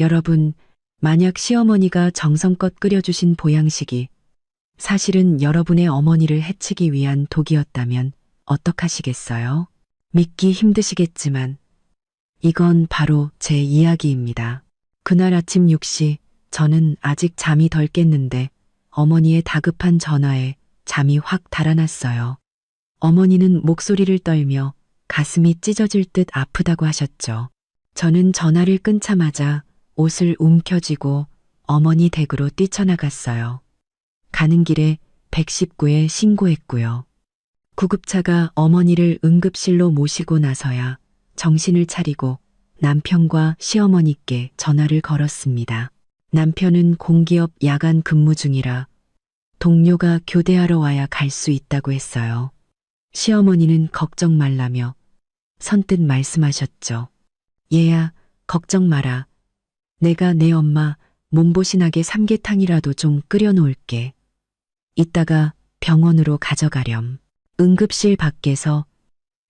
여러분, 만약 시어머니가 정성껏 끓여주신 보양식이 사실은 여러분의 어머니를 해치기 위한 독이었다면 어떡하시겠어요? 믿기 힘드시겠지만 이건 바로 제 이야기입니다. 그날 아침 6시 저는 아직 잠이 덜 깼는데 어머니의 다급한 전화에 잠이 확 달아났어요. 어머니는 목소리를 떨며 가슴이 찢어질 듯 아프다고 하셨죠. 저는 전화를 끊자마자 옷을 움켜쥐고 어머니 댁으로 뛰쳐나갔어요. 가는 길에 119에 신고했고요. 구급차가 어머니를 응급실로 모시고 나서야 정신을 차리고 남편과 시어머니께 전화를 걸었습니다. 남편은 공기업 야간 근무 중이라 동료가 교대하러 와야 갈 수 있다고 했어요. 시어머니는 걱정 말라며 선뜻 말씀하셨죠. 얘야, 걱정 마라. 내가 내 엄마 몸보신하게 삼계탕이라도 좀 끓여놓을게. 이따가 병원으로 가져가렴. 응급실 밖에서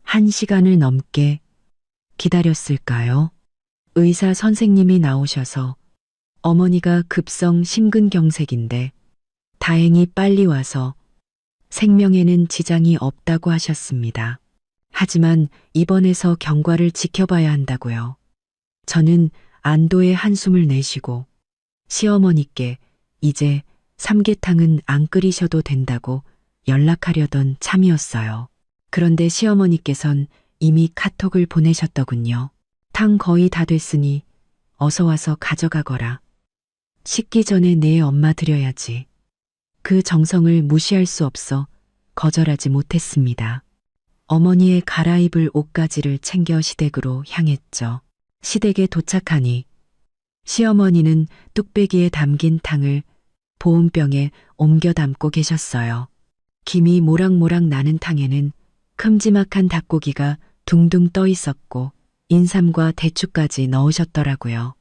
1시간을 넘게 기다렸을까요? 의사 선생님이 나오셔서 어머니가 급성 심근경색인데 다행히 빨리 와서 생명에는 지장이 없다고 하셨습니다. 하지만 입원해서 경과를 지켜봐야 한다고요. 저는 안도의 한숨을 내쉬고 시어머니께 이제 삼계탕은 안 끓이셔도 된다고 연락하려던 참이었어요. 그런데 시어머니께선 이미 카톡을 보내셨더군요. 탕 거의 다 됐으니 어서 와서 가져가거라. 식기 전에 내 엄마 드려야지. 그 정성을 무시할 수 없어 거절하지 못했습니다. 어머니의 갈아입을 옷가지를 챙겨 시댁으로 향했죠. 시댁에 도착하니 시어머니는 뚝배기에 담긴 탕을 보온병에 옮겨 담고 계셨어요. 김이 모락모락 나는 탕에는 큼지막한 닭고기가 둥둥 떠 있었고 인삼과 대추까지 넣으셨더라고요.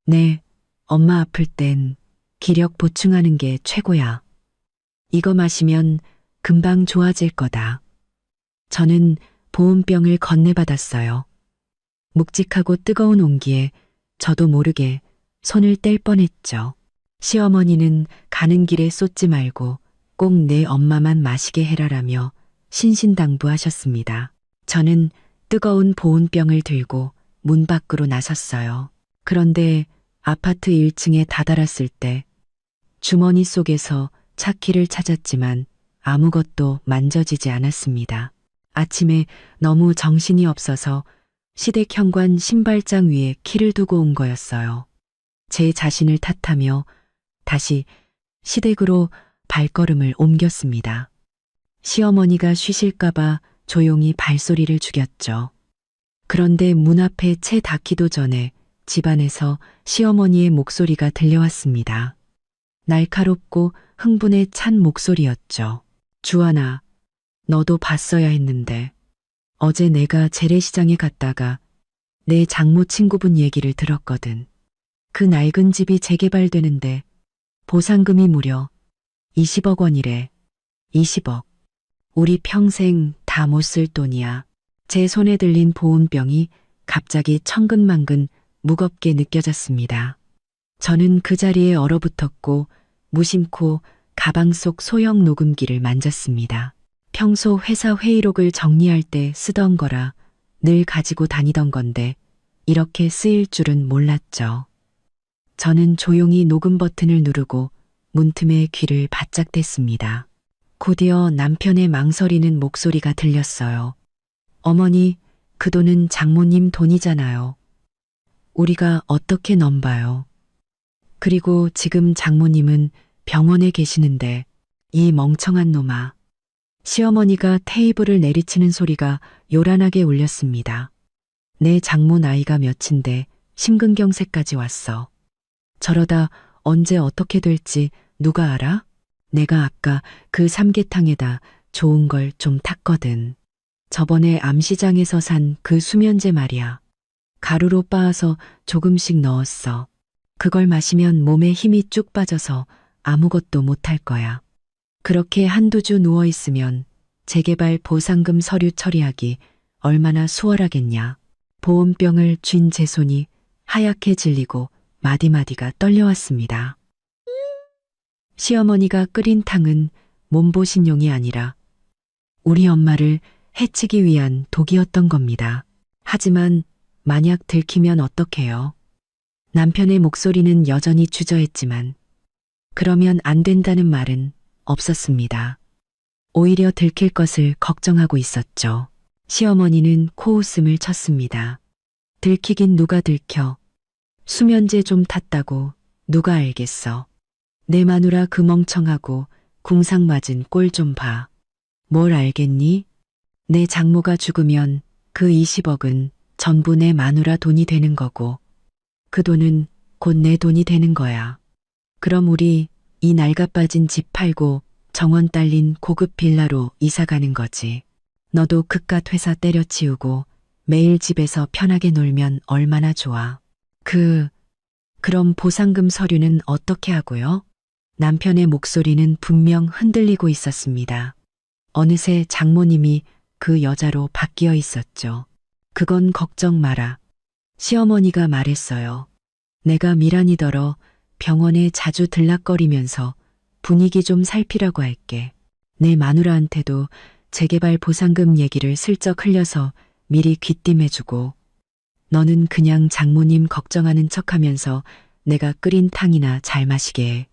네, 엄마 아플 땐 기력 보충하는 게 최고야. 이거 마시면 금방 좋아질 거다. 저는 보온병을 건네받았어요. 묵직하고 뜨거운 온기에 저도 모르게 손을 뗄 뻔했죠. 시어머니는 가는 길에 쏟지 말고 꼭 내 엄마만 마시게 해라라며 신신당부하셨습니다. 저는 뜨거운 보온병을 들고 문 밖으로 나섰어요. 그런데 아파트 1층에 다다랐을 때 주머니 속에서 차키를 찾았지만 아무것도 만져지지 않았습니다. 아침에 너무 정신이 없어서 시댁 현관 신발장 위에 키를 두고 온 거였어요. 제 자신을 탓하며 다시 시댁으로 발걸음을 옮겼습니다. 시어머니가 쉬실까봐 조용히 발소리를 죽였죠. 그런데 문 앞에 채 닿기도 전에 집안에서 시어머니의 목소리가 들려왔습니다. 날카롭고 흥분에 찬 목소리였죠. 주하나, 너도 봤어야 했는데 어제 내가 재래시장에 갔다가 내 장모 친구분 얘기를 들었거든. 그 낡은 집이 재개발되는데 보상금이 무려 20억 원이래. 20억. 우리 평생 다 못 쓸 돈이야. 제 손에 들린 보온병이 갑자기 천근만근 무겁게 느껴졌습니다. 저는 그 자리에 얼어붙었고 무심코 가방 속 소형 녹음기를 만졌습니다. 평소 회사 회의록을 정리할 때 쓰던 거라 늘 가지고 다니던 건데 이렇게 쓰일 줄은 몰랐죠. 저는 조용히 녹음 버튼을 누르고 문틈에 귀를 바짝 댔습니다. 곧이어 남편의 망설이는 목소리가 들렸어요. 어머니, 그 돈은 장모님 돈이잖아요. 우리가 어떻게 넘봐요. 그리고 지금 장모님은 병원에 계시는데 이 멍청한 놈아. 시어머니가 테이블을 내리치는 소리가 요란하게 울렸습니다. 내 장모 나이가 몇인데 심근경색까지 왔어. 저러다 언제 어떻게 될지 누가 알아? 내가 아까 그 삼계탕에다 좋은 걸 좀 탔거든. 저번에 암시장에서 산 그 수면제 말이야. 가루로 빻아서 조금씩 넣었어. 그걸 마시면 몸에 힘이 쭉 빠져서 아무것도 못할 거야. 그렇게 한두 주 누워있으면 재개발 보상금 서류 처리하기 얼마나 수월하겠냐. 보온병을 쥔 제 손이 하얗게 질리고 마디마디가 떨려왔습니다. 시어머니가 끓인 탕은 몸보신용이 아니라 우리 엄마를 해치기 위한 독이었던 겁니다. 하지만 만약 들키면 어떡해요? 남편의 목소리는 여전히 주저했지만 그러면 안 된다는 말은 없었습니다. 오히려 들킬 것을 걱정하고 있었죠. 시어머니는 코웃음을 쳤습니다. 들키긴 누가 들켜. 수면제 좀 탔다고 누가 알겠어. 내 마누라 그 멍청하고 궁상 맞은 꼴 좀 봐. 뭘 알겠니? 내 장모가 죽으면 그 20억은 전부 내 마누라 돈이 되는 거고 그 돈은 곧 내 돈이 되는 거야. 그럼 우리 이 낡아빠진 집 팔고 정원 딸린 고급 빌라로 이사 가는 거지. 너도 그깟 회사 때려치우고 매일 집에서 편하게 놀면 얼마나 좋아. 그럼 보상금 서류는 어떻게 하고요? 남편의 목소리는 분명 흔들리고 있었습니다. 어느새 장모님이 그 여자로 바뀌어 있었죠. 그건 걱정 마라. 시어머니가 말했어요. 내가 미란이더러 병원에 자주 들락거리면서 분위기 좀 살피라고 할게. 내 마누라한테도 재개발 보상금 얘기를 슬쩍 흘려서 미리 귀띔해주고 너는 그냥 장모님 걱정하는 척하면서 내가 끓인 탕이나 잘 마시게 해.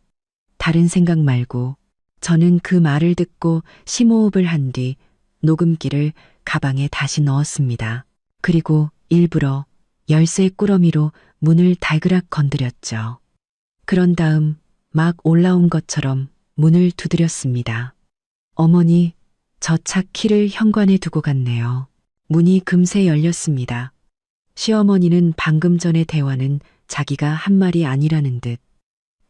다른 생각 말고. 저는 그 말을 듣고 심호흡을 한 뒤 녹음기를 가방에 다시 넣었습니다. 그리고 일부러 열쇠 꾸러미로 문을 달그락 건드렸죠. 그런 다음 막 올라온 것처럼 문을 두드렸습니다. 어머니, 저 차 키를 현관에 두고 갔네요. 문이 금세 열렸습니다. 시어머니는 방금 전의 대화는 자기가 한 말이 아니라는 듯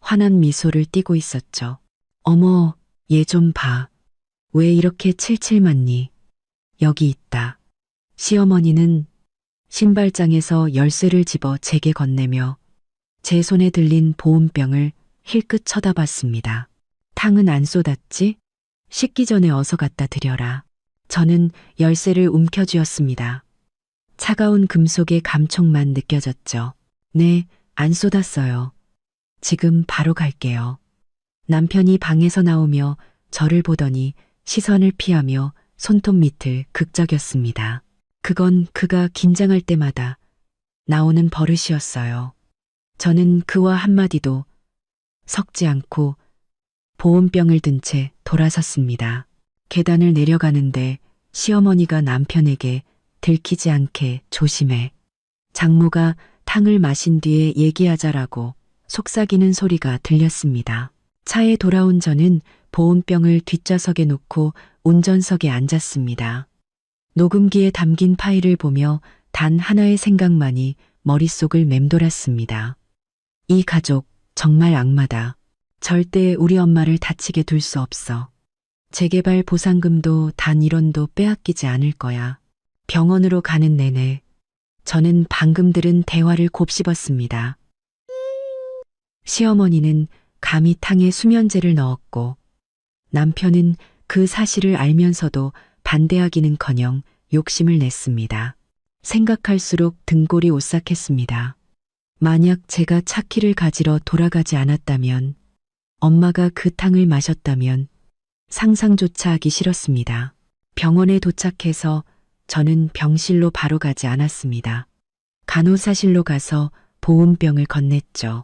환한 미소를 띠고 있었죠. 어머, 얘 좀 봐. 왜 이렇게 칠칠 맞니? 여기 있다. 시어머니는 신발장에서 열쇠를 집어 제게 건네며 제 손에 들린 보온병을 힐끗 쳐다봤습니다. 탕은 안 쏟았지? 식기 전에 어서 갖다 드려라. 저는 열쇠를 움켜쥐었습니다. 차가운 금속의 감촉만 느껴졌죠. 네, 안 쏟았어요. 지금 바로 갈게요. 남편이 방에서 나오며 저를 보더니 시선을 피하며 손톱 밑을 극적였습니다. 그건 그가 긴장할 때마다 나오는 버릇이었어요. 저는 그와 한마디도 섞지 않고 보온병을 든 채 돌아섰습니다. 계단을 내려가는데 시어머니가 남편에게 들키지 않게 조심해. 장모가 탕을 마신 뒤에 얘기하자라고 속삭이는 소리가 들렸습니다. 차에 돌아온 저는 보온병을 뒷좌석에 놓고 운전석에 앉았습니다. 녹음기에 담긴 파일을 보며 단 하나의 생각만이 머릿속을 맴돌았습니다. 이 가족 정말 악마다. 절대 우리 엄마를 다치게 둘 수 없어. 재개발 보상금도 단 1원도 빼앗기지 않을 거야. 병원으로 가는 내내 저는 방금 들은 대화를 곱씹었습니다. 시어머니는 감히 탕에 수면제를 넣었고 남편은 그 사실을 알면서도 반대하기는커녕 욕심을 냈습니다. 생각할수록 등골이 오싹했습니다. 만약 제가 차키를 가지러 돌아가지 않았다면, 엄마가 그 탕을 마셨다면 상상조차 하기 싫었습니다. 병원에 도착해서 저는 병실로 바로 가지 않았습니다. 간호사실로 가서 보온병을 건넸죠.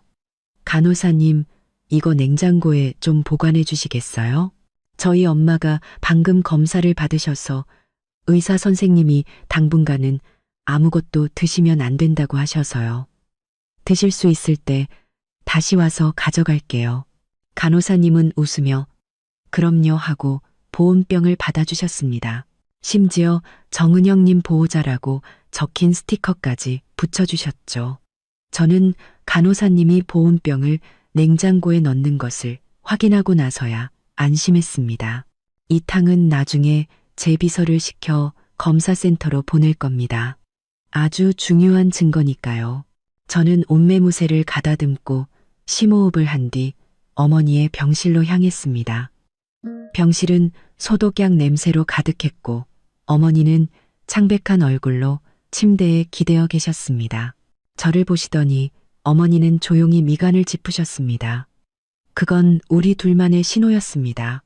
간호사님, 이거 냉장고에 좀 보관해 주시겠어요? 저희 엄마가 방금 검사를 받으셔서 의사 선생님이 당분간은 아무것도 드시면 안 된다고 하셔서요. 드실 수 있을 때 다시 와서 가져갈게요. 간호사님은 웃으며 그럼요 하고 보온병을 받아주셨습니다. 심지어 정은영님 보호자라고 적힌 스티커까지 붙여주셨죠. 저는 간호사님이 보온병을 냉장고에 넣는 것을 확인하고 나서야 안심했습니다. 이 탕은 나중에 제 비서를 시켜 검사센터로 보낼 겁니다. 아주 중요한 증거니까요. 저는 옷매무새를 가다듬고 심호흡을 한 뒤 어머니의 병실로 향했습니다. 병실은 소독약 냄새로 가득했고 어머니는 창백한 얼굴로 침대에 기대어 계셨습니다. 저를 보시더니 어머니는 조용히 미간을 짚으셨습니다. 그건 우리 둘만의 신호였습니다.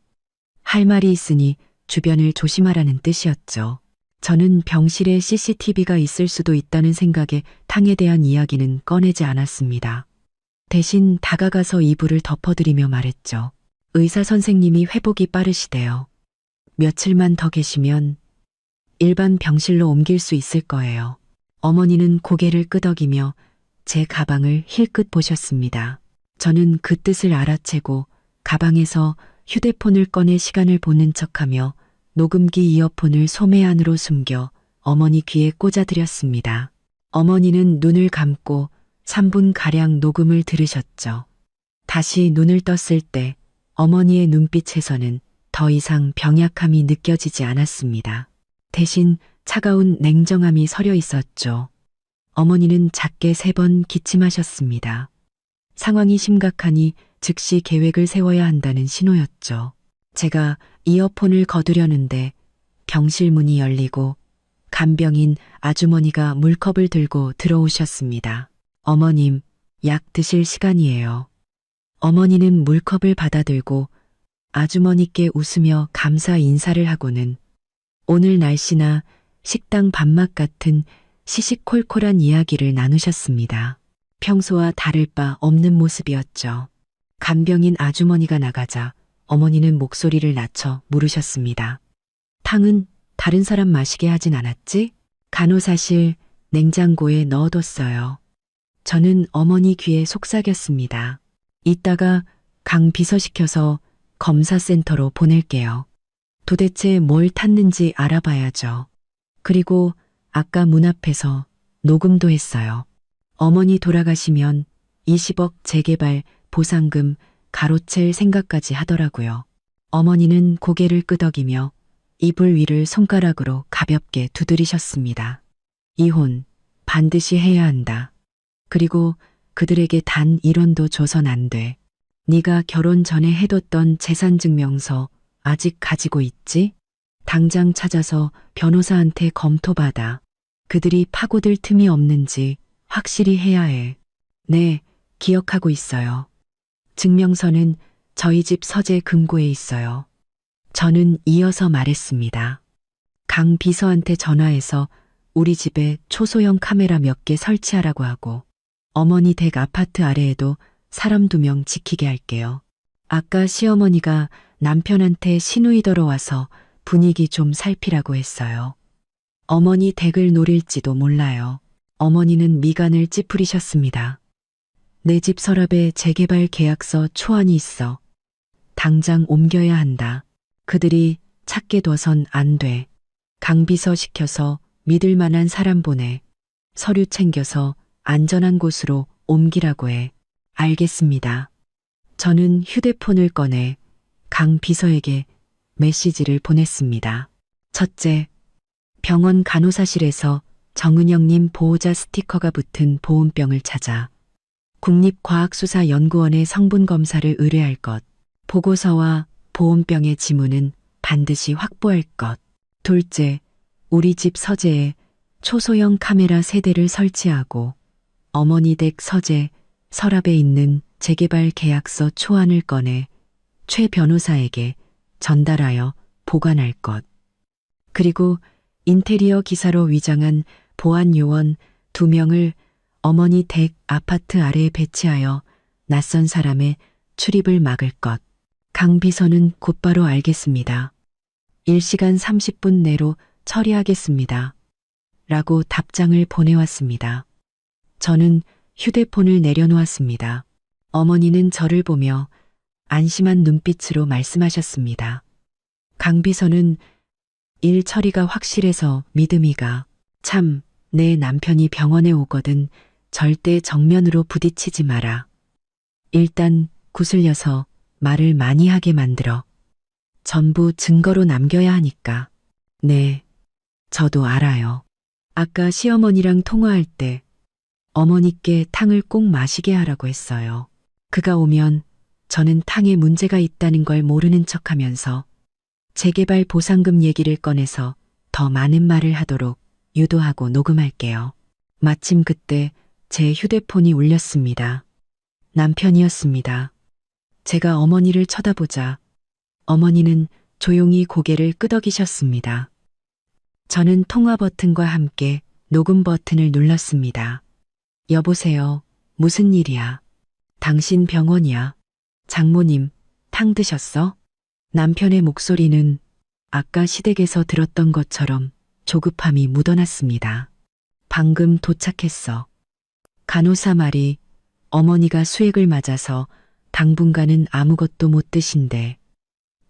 할 말이 있으니 주변을 조심하라는 뜻이었죠. 저는 병실에 CCTV가 있을 수도 있다는 생각에 탕에 대한 이야기는 꺼내지 않았습니다. 대신 다가가서 이불을 덮어드리며 말했죠. 의사 선생님이 회복이 빠르시대요. 며칠만 더 계시면 일반 병실로 옮길 수 있을 거예요. 어머니는 고개를 끄덕이며 제 가방을 힐끗 보셨습니다. 저는 그 뜻을 알아채고 가방에서 휴대폰을 꺼내 시간을 보는 척하며 녹음기 이어폰을 소매 안으로 숨겨 어머니 귀에 꽂아드렸습니다. 어머니는 눈을 감고 3분가량 녹음을 들으셨죠. 다시 눈을 떴을 때 어머니의 눈빛에서는 더 이상 병약함이 느껴지지 않았습니다. 대신 차가운 냉정함이 서려 있었죠. 어머니는 작게 3번 기침하셨습니다. 상황이 심각하니 즉시 계획을 세워야 한다는 신호였죠. 제가 이어폰을 거두려는데 병실 문이 열리고 간병인 아주머니가 물컵을 들고 들어오셨습니다. 어머님, 약 드실 시간이에요. 어머니는 물컵을 받아들고 아주머니께 웃으며 감사 인사를 하고는 오늘 날씨나 식당 밥맛 같은 시시콜콜한 이야기를 나누셨습니다. 평소와 다를 바 없는 모습이었죠. 간병인 아주머니가 나가자 어머니는 목소리를 낮춰 물으셨습니다. 탕은 다른 사람 마시게 하진 않았지? 간호사실 냉장고에 넣어뒀어요. 저는 어머니 귀에 속삭였습니다. 이따가 강 비서시켜서 검사센터로 보낼게요. 도대체 뭘 탔는지 알아봐야죠. 그리고 아까 문 앞에서 녹음도 했어요. 어머니 돌아가시면 20억 재개발 보상금 가로챌 생각까지 하더라고요. 어머니는 고개를 끄덕이며 이불 위를 손가락으로 가볍게 두드리셨습니다. 이혼 반드시 해야 한다. 그리고 그들에게 단 1원도 줘선 안 돼. 네가 결혼 전에 해뒀던 재산증명서 아직 가지고 있지? 당장 찾아서 변호사한테 검토받아. 그들이 파고들 틈이 없는지 확실히 해야 해. 네, 기억하고 있어요. 증명서는 저희 집 서재 금고에 있어요. 저는 이어서 말했습니다. 강 비서한테 전화해서 우리 집에 초소형 카메라 몇 개 설치하라고 하고 어머니 댁 아파트 아래에도 사람 2명 지키게 할게요. 아까 시어머니가 남편한테 시누이더러 와서 분위기 좀 살피라고 했어요. 어머니 댁을 노릴지도 몰라요. 어머니는 미간을 찌푸리셨습니다. 내 집 서랍에 재개발 계약서 초안이 있어. 당장 옮겨야 한다. 그들이 찾게 둬선 안 돼. 강비서 시켜서 믿을 만한 사람 보내. 서류 챙겨서 안전한 곳으로 옮기라고 해. 알겠습니다. 저는 휴대폰을 꺼내 강 비서에게 메시지를 보냈습니다. 첫째, 병원 간호사실에서 정은영님 보호자 스티커가 붙은 보온병을 찾아 국립과학수사연구원에 성분검사를 의뢰할 것. 보고서와 보온병의 지문은 반드시 확보할 것. 둘째, 우리 집 서재에 초소형 카메라 3대를 설치하고 어머니 댁 서재 서랍에 있는 재개발 계약서 초안을 꺼내 최 변호사에게 전달하여 보관할 것. 그리고 인테리어 기사로 위장한 보안 요원 2명을 어머니 댁 아파트 아래에 배치하여 낯선 사람의 출입을 막을 것. 강 비서는 곧바로 알겠습니다. 1시간 30분 내로 처리하겠습니다. 라고 답장을 보내왔습니다. 저는 휴대폰을 내려놓았습니다. 어머니는 저를 보며 안심한 눈빛으로 말씀하셨습니다. 강 비서는 일 처리가 확실해서 믿음이 가. 참, 내 남편이 병원에 오거든 절대 정면으로 부딪히지 마라. 일단 구슬려서 말을 많이 하게 만들어. 전부 증거로 남겨야 하니까. 네, 저도 알아요. 아까 시어머니랑 통화할 때 어머니께 탕을 꼭 마시게 하라고 했어요. 그가 오면 저는 탕에 문제가 있다는 걸 모르는 척하면서 재개발 보상금 얘기를 꺼내서 더 많은 말을 하도록 유도하고 녹음할게요. 마침 그때 제 휴대폰이 울렸습니다. 남편이었습니다. 제가 어머니를 쳐다보자 어머니는 조용히 고개를 끄덕이셨습니다. 저는 통화 버튼과 함께 녹음 버튼을 눌렀습니다. 여보세요. 무슨 일이야? 당신 병원이야. 장모님, 탕 드셨어? 남편의 목소리는 아까 시댁에서 들었던 것처럼 조급함이 묻어났습니다. 방금 도착했어. 간호사 말이 어머니가 수액을 맞아서 당분간은 아무것도 못 드신대.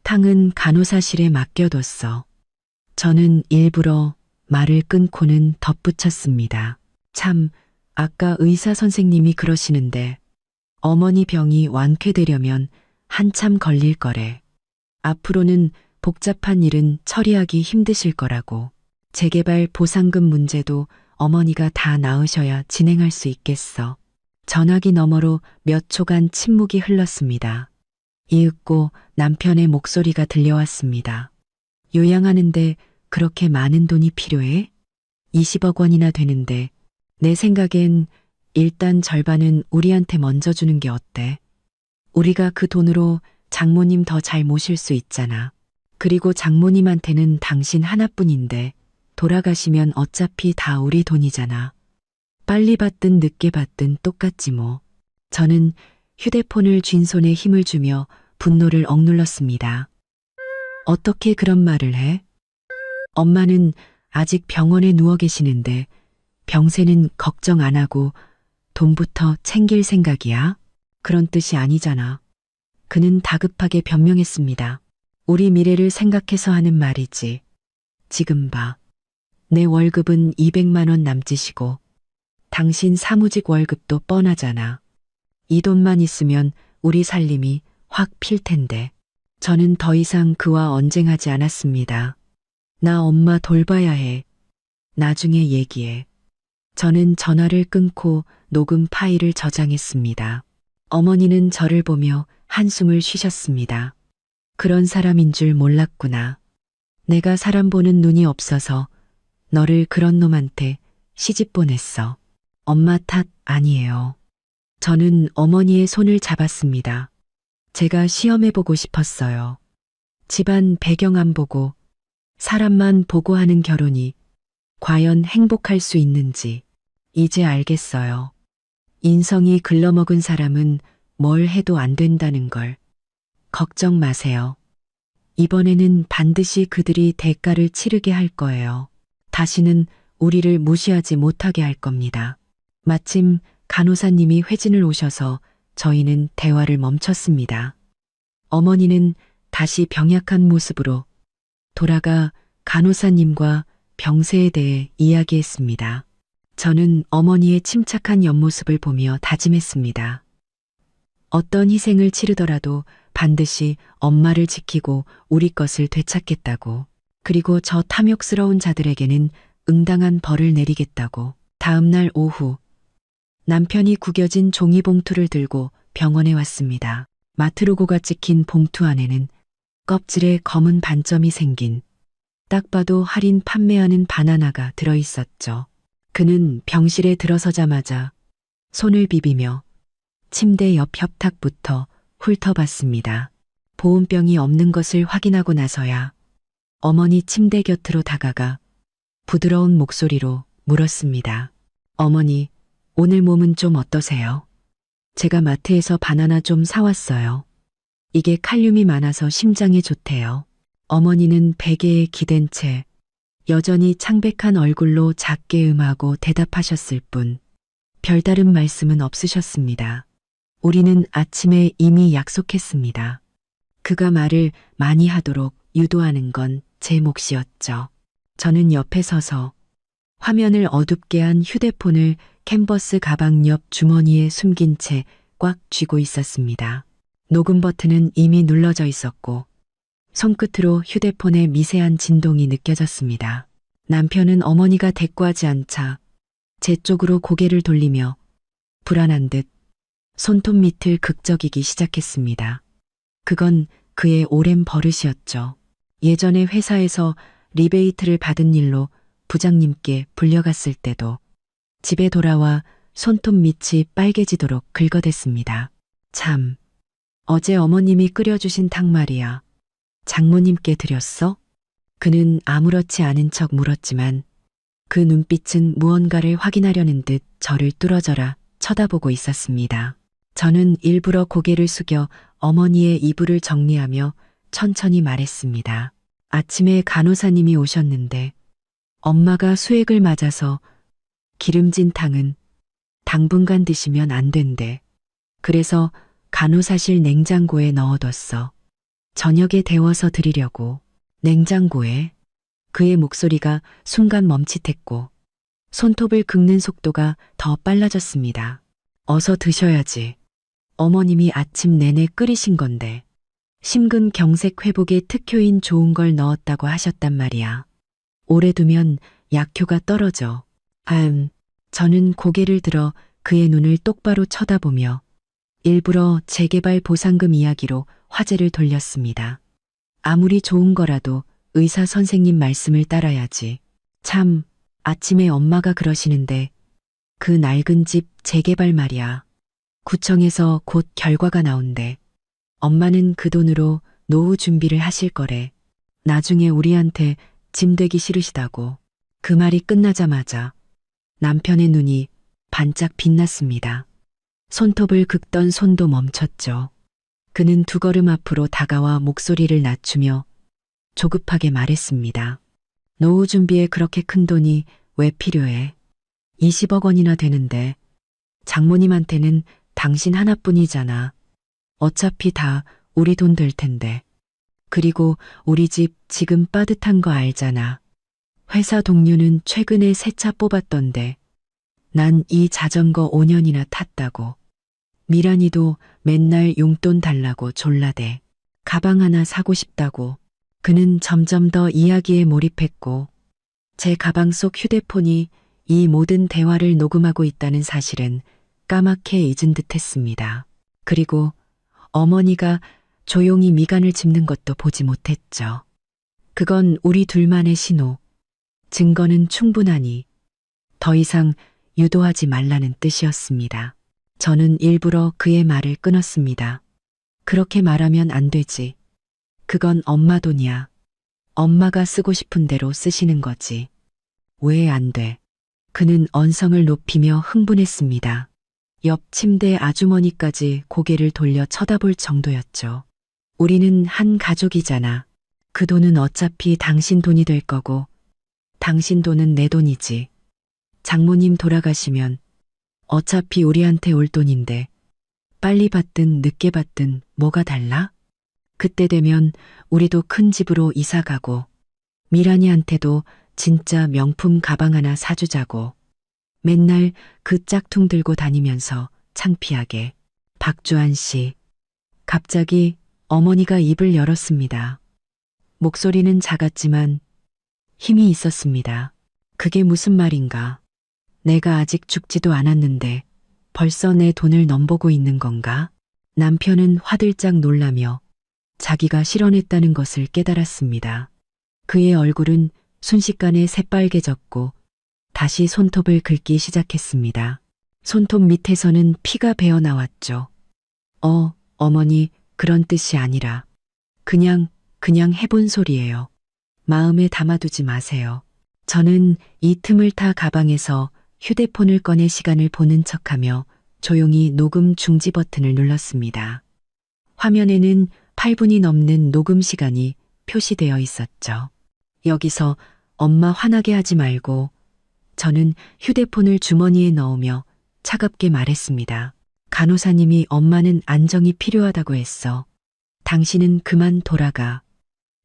탕은 간호사실에 맡겨뒀어. 저는 일부러 말을 끊고는 덧붙였습니다. 참, 아까 의사 선생님이 그러시는데 어머니 병이 완쾌되려면 한참 걸릴 거래. 앞으로는 복잡한 일은 처리하기 힘드실 거라고. 재개발 보상금 문제도 어머니가 다 나으셔야 진행할 수 있겠어. 전화기 너머로 몇 초간 침묵이 흘렀습니다. 이윽고 남편의 목소리가 들려왔습니다. 요양하는데 그렇게 많은 돈이 필요해? 20억 원이나 되는데 내 생각엔 일단 절반은 우리한테 먼저 주는 게 어때? 우리가 그 돈으로 장모님 더 잘 모실 수 있잖아. 그리고 장모님한테는 당신 하나뿐인데 돌아가시면 어차피 다 우리 돈이잖아. 빨리 받든 늦게 받든 똑같지 뭐. 저는 휴대폰을 쥔 손에 힘을 주며 분노를 억눌렀습니다. 어떻게 그런 말을 해? 엄마는 아직 병원에 누워 계시는데 병세는 걱정 안 하고 돈부터 챙길 생각이야? 그런 뜻이 아니잖아. 그는 다급하게 변명했습니다. 우리 미래를 생각해서 하는 말이지. 지금 봐. 내 월급은 200만 원 남짓이고 당신 사무직 월급도 뻔하잖아. 이 돈만 있으면 우리 살림이 확 필 텐데. 저는 더 이상 그와 언쟁하지 않았습니다. 나 엄마 돌봐야 해. 나중에 얘기해. 저는 전화를 끊고 녹음 파일을 저장했습니다. 어머니는 저를 보며 한숨을 쉬셨습니다. 그런 사람인 줄 몰랐구나. 내가 사람 보는 눈이 없어서 너를 그런 놈한테 시집 보냈어. 엄마 탓 아니에요. 저는 어머니의 손을 잡았습니다. 제가 시험해보고 싶었어요. 집안 배경 안 보고 사람만 보고 하는 결혼이 과연 행복할 수 있는지 이제 알겠어요. 인성이 글러먹은 사람은 뭘 해도 안 된다는 걸. 걱정 마세요. 이번에는 반드시 그들이 대가를 치르게 할 거예요. 다시는 우리를 무시하지 못하게 할 겁니다. 마침 간호사님이 회진을 오셔서 저희는 대화를 멈췄습니다. 어머니는 다시 병약한 모습으로 돌아가 간호사님과 병세에 대해 이야기했습니다. 저는 어머니의 침착한 옆모습을 보며 다짐했습니다. 어떤 희생을 치르더라도 반드시 엄마를 지키고 우리 것을 되찾겠다고. 그리고 저 탐욕스러운 자들에게는 응당한 벌을 내리겠다고. 다음 날 오후 남편이 구겨진 종이봉투를 들고 병원에 왔습니다. 마트로고가 찍힌 봉투 안에는 껍질에 검은 반점이 생긴 딱 봐도 할인 판매하는 바나나가 들어있었죠. 그는 병실에 들어서자마자 손을 비비며 침대 옆 협탁부터 훑어봤습니다. 보온병이 없는 것을 확인하고 나서야 어머니 침대 곁으로 다가가 부드러운 목소리로 물었습니다. 어머니, 오늘 몸은 좀 어떠세요? 제가 마트에서 바나나 좀 사왔어요. 이게 칼륨이 많아서 심장에 좋대요. 어머니는 베개에 기댄 채 여전히 창백한 얼굴로 작게 음하고 대답하셨을 뿐 별다른 말씀은 없으셨습니다. 우리는 아침에 이미 약속했습니다. 그가 말을 많이 하도록 유도하는 건 제 몫이었죠. 저는 옆에 서서 화면을 어둡게 한 휴대폰을 캔버스 가방 옆 주머니에 숨긴 채 꽉 쥐고 있었습니다. 녹음 버튼은 이미 눌러져 있었고 손끝으로 휴대폰의 미세한 진동이 느껴졌습니다. 남편은 어머니가 대꾸하지 않자 제 쪽으로 고개를 돌리며 불안한 듯 손톱 밑을 극적이기 시작했습니다. 그건 그의 오랜 버릇이었죠. 예전에 회사에서 리베이트를 받은 일로 부장님께 불려갔을 때도 집에 돌아와 손톱 밑이 빨개지도록 긁어댔습니다. 참, 어제 어머님이 끓여주신 탕 말이야. 장모님께 드렸어? 그는 아무렇지 않은 척 물었지만 그 눈빛은 무언가를 확인하려는 듯 저를 뚫어져라 쳐다보고 있었습니다. 저는 일부러 고개를 숙여 어머니의 이불을 정리하며 천천히 말했습니다. 아침에 간호사님이 오셨는데 엄마가 수액을 맞아서 기름진 탕은 당분간 드시면 안 된대. 그래서 간호사실 냉장고에 넣어뒀어. 저녁에 데워서 드리려고. 냉장고에? 그의 목소리가 순간 멈칫했고 손톱을 긁는 속도가 더 빨라졌습니다. 어서 드셔야지. 어머님이 아침 내내 끓이신 건데 심근경색 회복에 특효인 좋은 걸 넣었다고 하셨단 말이야. 오래 두면 약효가 떨어져. 저는 고개를 들어 그의 눈을 똑바로 쳐다보며 일부러 재개발 보상금 이야기로 화제를 돌렸습니다. 아무리 좋은 거라도 의사 선생님 말씀을 따라야지. 참, 아침에 엄마가 그러시는데 그 낡은 집 재개발 말이야. 구청에서 곧 결과가 나온대. 엄마는 그 돈으로 노후 준비를 하실 거래. 나중에 우리한테 짐 되기 싫으시다고. 그 말이 끝나자마자 남편의 눈이 반짝 빛났습니다. 손톱을 긁던 손도 멈췄죠. 그는 두 걸음 앞으로 다가와 목소리를 낮추며 조급하게 말했습니다. 노후 준비에 그렇게 큰 돈이 왜 필요해? 20억 원이나 되는데 장모님한테는 당신 하나뿐이잖아. 어차피 다 우리 돈 될 텐데. 그리고 우리 집 지금 빠듯한 거 알잖아. 회사 동료는 최근에 새 차 뽑았던데 난 이 자전거 5년이나 탔다고. 미란이도 맨날 용돈 달라고 졸라대. 가방 하나 사고 싶다고. 그는 점점 더 이야기에 몰입했고 제 가방 속 휴대폰이 이 모든 대화를 녹음하고 있다는 사실은 까맣게 잊은 듯 했습니다. 그리고 어머니가 조용히 미간을 짚는 것도 보지 못했죠. 그건 우리 둘만의 신호. 증거는 충분하니 더 이상 유도하지 말라는 뜻이었습니다. 저는 일부러 그의 말을 끊었습니다. 그렇게 말하면 안 되지. 그건 엄마 돈이야. 엄마가 쓰고 싶은 대로 쓰시는 거지. 왜 안 돼? 그는 언성을 높이며 흥분했습니다. 옆 침대 아주머니까지 고개를 돌려 쳐다볼 정도였죠. 우리는 한 가족이잖아. 그 돈은 어차피 당신 돈이 될 거고 당신 돈은 내 돈이지. 장모님 돌아가시면 어차피 우리한테 올 돈인데 빨리 받든 늦게 받든 뭐가 달라? 그때 되면 우리도 큰 집으로 이사 가고 미란이한테도 진짜 명품 가방 하나 사주자고. 맨날 그 짝퉁 들고 다니면서 창피하게. 박주한 씨. 갑자기 어머니가 입을 열었습니다. 목소리는 작았지만 힘이 있었습니다. 그게 무슨 말인가? 내가 아직 죽지도 않았는데 벌써 내 돈을 넘보고 있는 건가? 남편은 화들짝 놀라며 자기가 실언했다는 것을 깨달았습니다. 그의 얼굴은 순식간에 새빨개졌고 다시 손톱을 긁기 시작했습니다. 손톱 밑에서는 피가 배어 나왔죠. 어머니, 그런 뜻이 아니라 그냥 해본 소리예요. 마음에 담아두지 마세요. 저는 이 틈을 타 가방에서 휴대폰을 꺼내 시간을 보는 척하며 조용히 녹음 중지 버튼을 눌렀습니다. 화면에는 8분이 넘는 녹음 시간이 표시되어 있었죠. 여기서 엄마 화나게 하지 말고. 저는 휴대폰을 주머니에 넣으며 차갑게 말했습니다. 간호사님이 엄마는 안정이 필요하다고 했어. 당신은 그만 돌아가.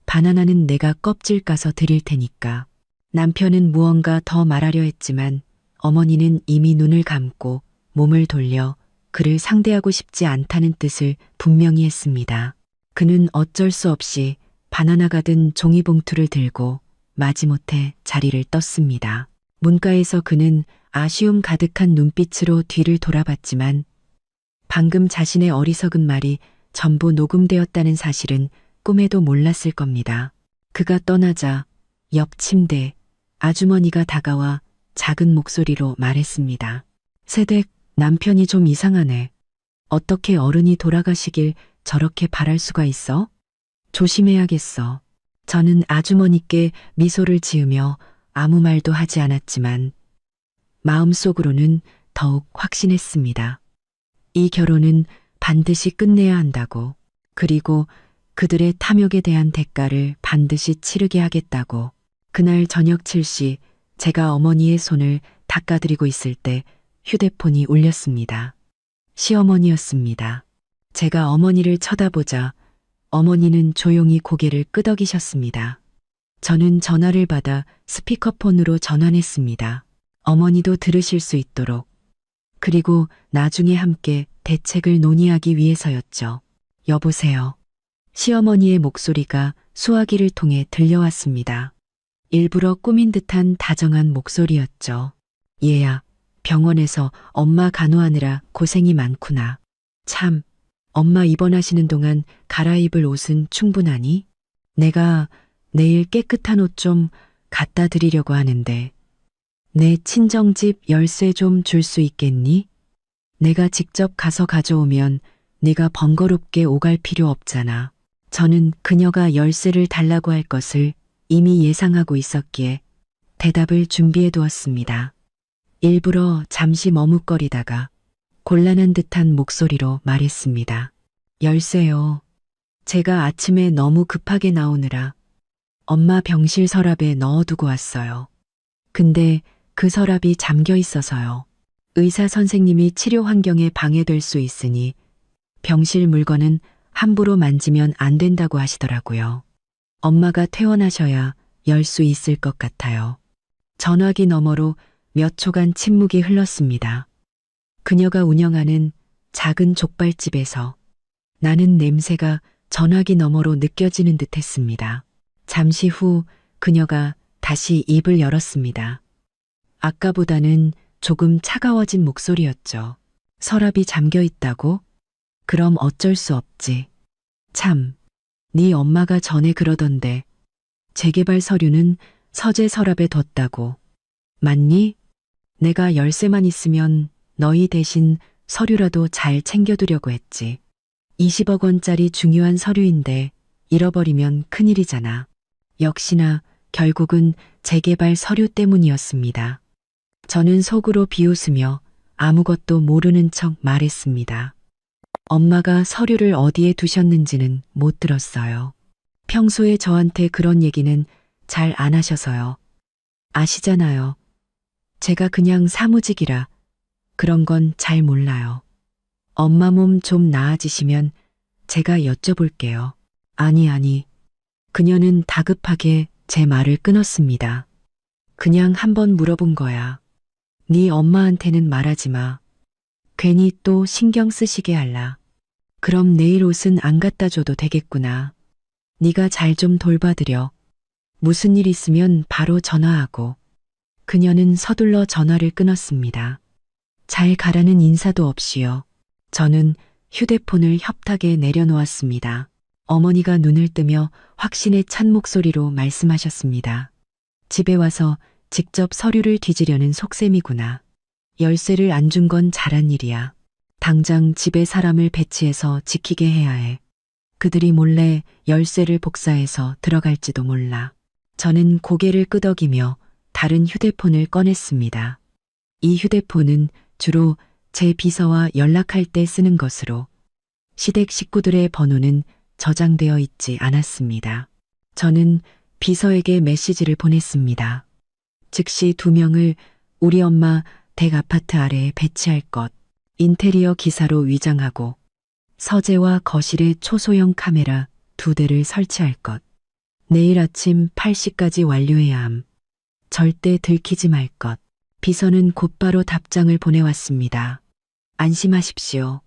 바나나는 내가 껍질 까서 드릴 테니까. 남편은 무언가 더 말하려 했지만 어머니는 이미 눈을 감고 몸을 돌려 그를 상대하고 싶지 않다는 뜻을 분명히 했습니다. 그는 어쩔 수 없이 바나나가 든 종이봉투를 들고 마지못해 자리를 떴습니다. 문가에서 그는 아쉬움 가득한 눈빛으로 뒤를 돌아봤지만 방금 자신의 어리석은 말이 전부 녹음되었다는 사실은 꿈에도 몰랐을 겁니다. 그가 떠나자 옆 침대 아주머니가 다가와 작은 목소리로 말했습니다. 세댁, 남편이 좀 이상하네. 어떻게 어른이 돌아가시길 저렇게 바랄 수가 있어? 조심해야겠어. 저는 아주머니께 미소를 지으며 아무 말도 하지 않았지만 마음속으로는 더욱 확신했습니다. 이 결혼은 반드시 끝내야 한다고, 그리고 그들의 탐욕에 대한 대가를 반드시 치르게 하겠다고. 그날 저녁 7시 제가 어머니의 손을 닦아드리고 있을 때 휴대폰이 울렸습니다. 시어머니였습니다. 제가 어머니를 쳐다보자 어머니는 조용히 고개를 끄덕이셨습니다. 저는 전화를 받아 스피커폰으로 전환했습니다. 어머니도 들으실 수 있도록. 그리고 나중에 함께 대책을 논의하기 위해서였죠. 여보세요. 시어머니의 목소리가 수화기를 통해 들려왔습니다. 일부러 꾸민 듯한 다정한 목소리였죠. 얘야, 병원에서 엄마 간호하느라 고생이 많구나. 참, 엄마 입원하시는 동안 갈아입을 옷은 충분하니? 내가 내일 깨끗한 옷 좀 갖다 드리려고 하는데 내 친정집 열쇠 좀 줄 수 있겠니? 내가 직접 가서 가져오면 네가 번거롭게 오갈 필요 없잖아. 저는 그녀가 열쇠를 달라고 할 것을 이미 예상하고 있었기에 대답을 준비해 두었습니다. 일부러 잠시 머뭇거리다가 곤란한 듯한 목소리로 말했습니다. 열쇠요. 제가 아침에 너무 급하게 나오느라 엄마 병실 서랍에 넣어두고 왔어요. 근데 그 서랍이 잠겨 있어서요. 의사 선생님이 치료 환경에 방해될 수 있으니 병실 물건은 함부로 만지면 안 된다고 하시더라고요. 엄마가 퇴원하셔야 열 수 있을 것 같아요. 전화기 너머로 몇 초간 침묵이 흘렀습니다. 그녀가 운영하는 작은 족발집에서 나는 냄새가 전화기 너머로 느껴지는 듯 했습니다. 잠시 후 그녀가 다시 입을 열었습니다. 아까보다는 조금 차가워진 목소리였죠. 서랍이 잠겨 있다고? 그럼 어쩔 수 없지. 참, 네 엄마가 전에 그러던데 재개발 서류는 서재 서랍에 뒀다고. 맞니? 내가 열쇠만 있으면 너희 대신 서류라도 잘 챙겨두려고 했지. 20억 원짜리 중요한 서류인데 잃어버리면 큰일이잖아. 역시나 결국은 재개발 서류 때문이었습니다. 저는 속으로 비웃으며 아무것도 모르는 척 말했습니다. 엄마가 서류를 어디에 두셨는지는 못 들었어요. 평소에 저한테 그런 얘기는 잘 안 하셔서요. 아시잖아요. 제가 그냥 사무직이라 그런 건 잘 몰라요. 엄마 몸 좀 나아지시면 제가 여쭤볼게요. 아니. 그녀는 다급하게 제 말을 끊었습니다. 그냥 한번 물어본 거야. 네 엄마한테는 말하지 마. 괜히 또 신경 쓰시게 할라. 그럼 내일 옷은 안 갖다 줘도 되겠구나. 네가 잘 좀 돌봐드려. 무슨 일 있으면 바로 전화하고. 그녀는 서둘러 전화를 끊었습니다. 잘 가라는 인사도 없이요. 저는 휴대폰을 협탁에 내려놓았습니다. 어머니가 눈을 뜨며 확신에 찬 목소리로 말씀하셨습니다. 집에 와서 직접 서류를 뒤지려는 속셈이구나. 열쇠를 안 준 건 잘한 일이야. 당장 집에 사람을 배치해서 지키게 해야 해. 그들이 몰래 열쇠를 복사해서 들어갈지도 몰라. 저는 고개를 끄덕이며 다른 휴대폰을 꺼냈습니다. 이 휴대폰은 주로 제 비서와 연락할 때 쓰는 것으로 시댁 식구들의 번호는 저장되어 있지 않았습니다. 저는 비서에게 메시지를 보냈습니다. 즉시 2명을 우리 엄마 댁 아파트 아래에 배치할 것, 인테리어 기사로 위장하고 서재와 거실에 초소형 카메라 2대를 설치할 것, 내일 아침 8시까지 완료해야 함. 절대 들키지 말 것. 비서는 곧바로 답장을 보내왔습니다. 안심하십시오.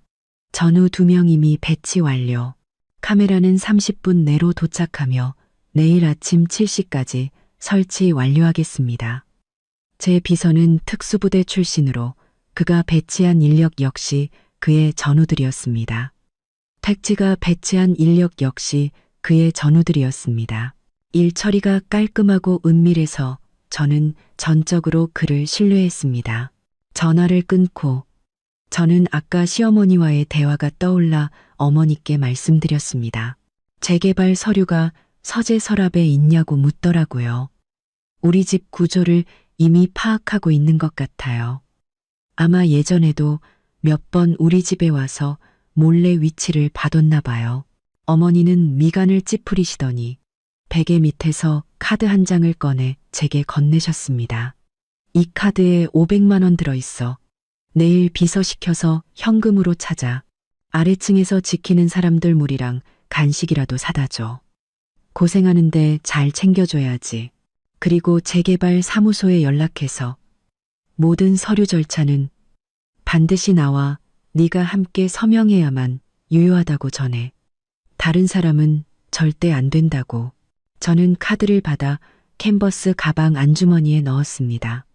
전후 2명 이미 배치 완료. 카메라는 30분 내로 도착하며 내일 아침 7시까지 설치 완료하겠습니다. 제 비서는 특수부대 출신으로 그가 배치한 인력 역시 그의 전우들이었습니다. 택지가 배치한 인력 역시 그의 전우들이었습니다. 일 처리가 깔끔하고 은밀해서 저는 전적으로 그를 신뢰했습니다. 전화를 끊고 저는 아까 시어머니와의 대화가 떠올라 어머니께 말씀드렸습니다. 재개발 서류가 서재 서랍에 있냐고 묻더라고요. 우리 집 구조를 이미 파악하고 있는 것 같아요. 아마 예전에도 몇 번 우리 집에 와서 몰래 위치를 봐뒀나 봐요. 어머니는 미간을 찌푸리시더니 베개 밑에서 카드 한 장을 꺼내 제게 건네셨습니다. 이 카드에 500만 원 들어있어. 내일 비서 시켜서 현금으로 찾아. 아래층에서 지키는 사람들 물이랑 간식이라도 사다 줘. 고생하는데 잘 챙겨줘야지. 그리고 재개발 사무소에 연락해서 모든 서류 절차는 반드시 나와 네가 함께 서명해야만 유효하다고 전해. 다른 사람은 절대 안 된다고. 저는 카드를 받아 캔버스 가방 안주머니에 넣었습니다.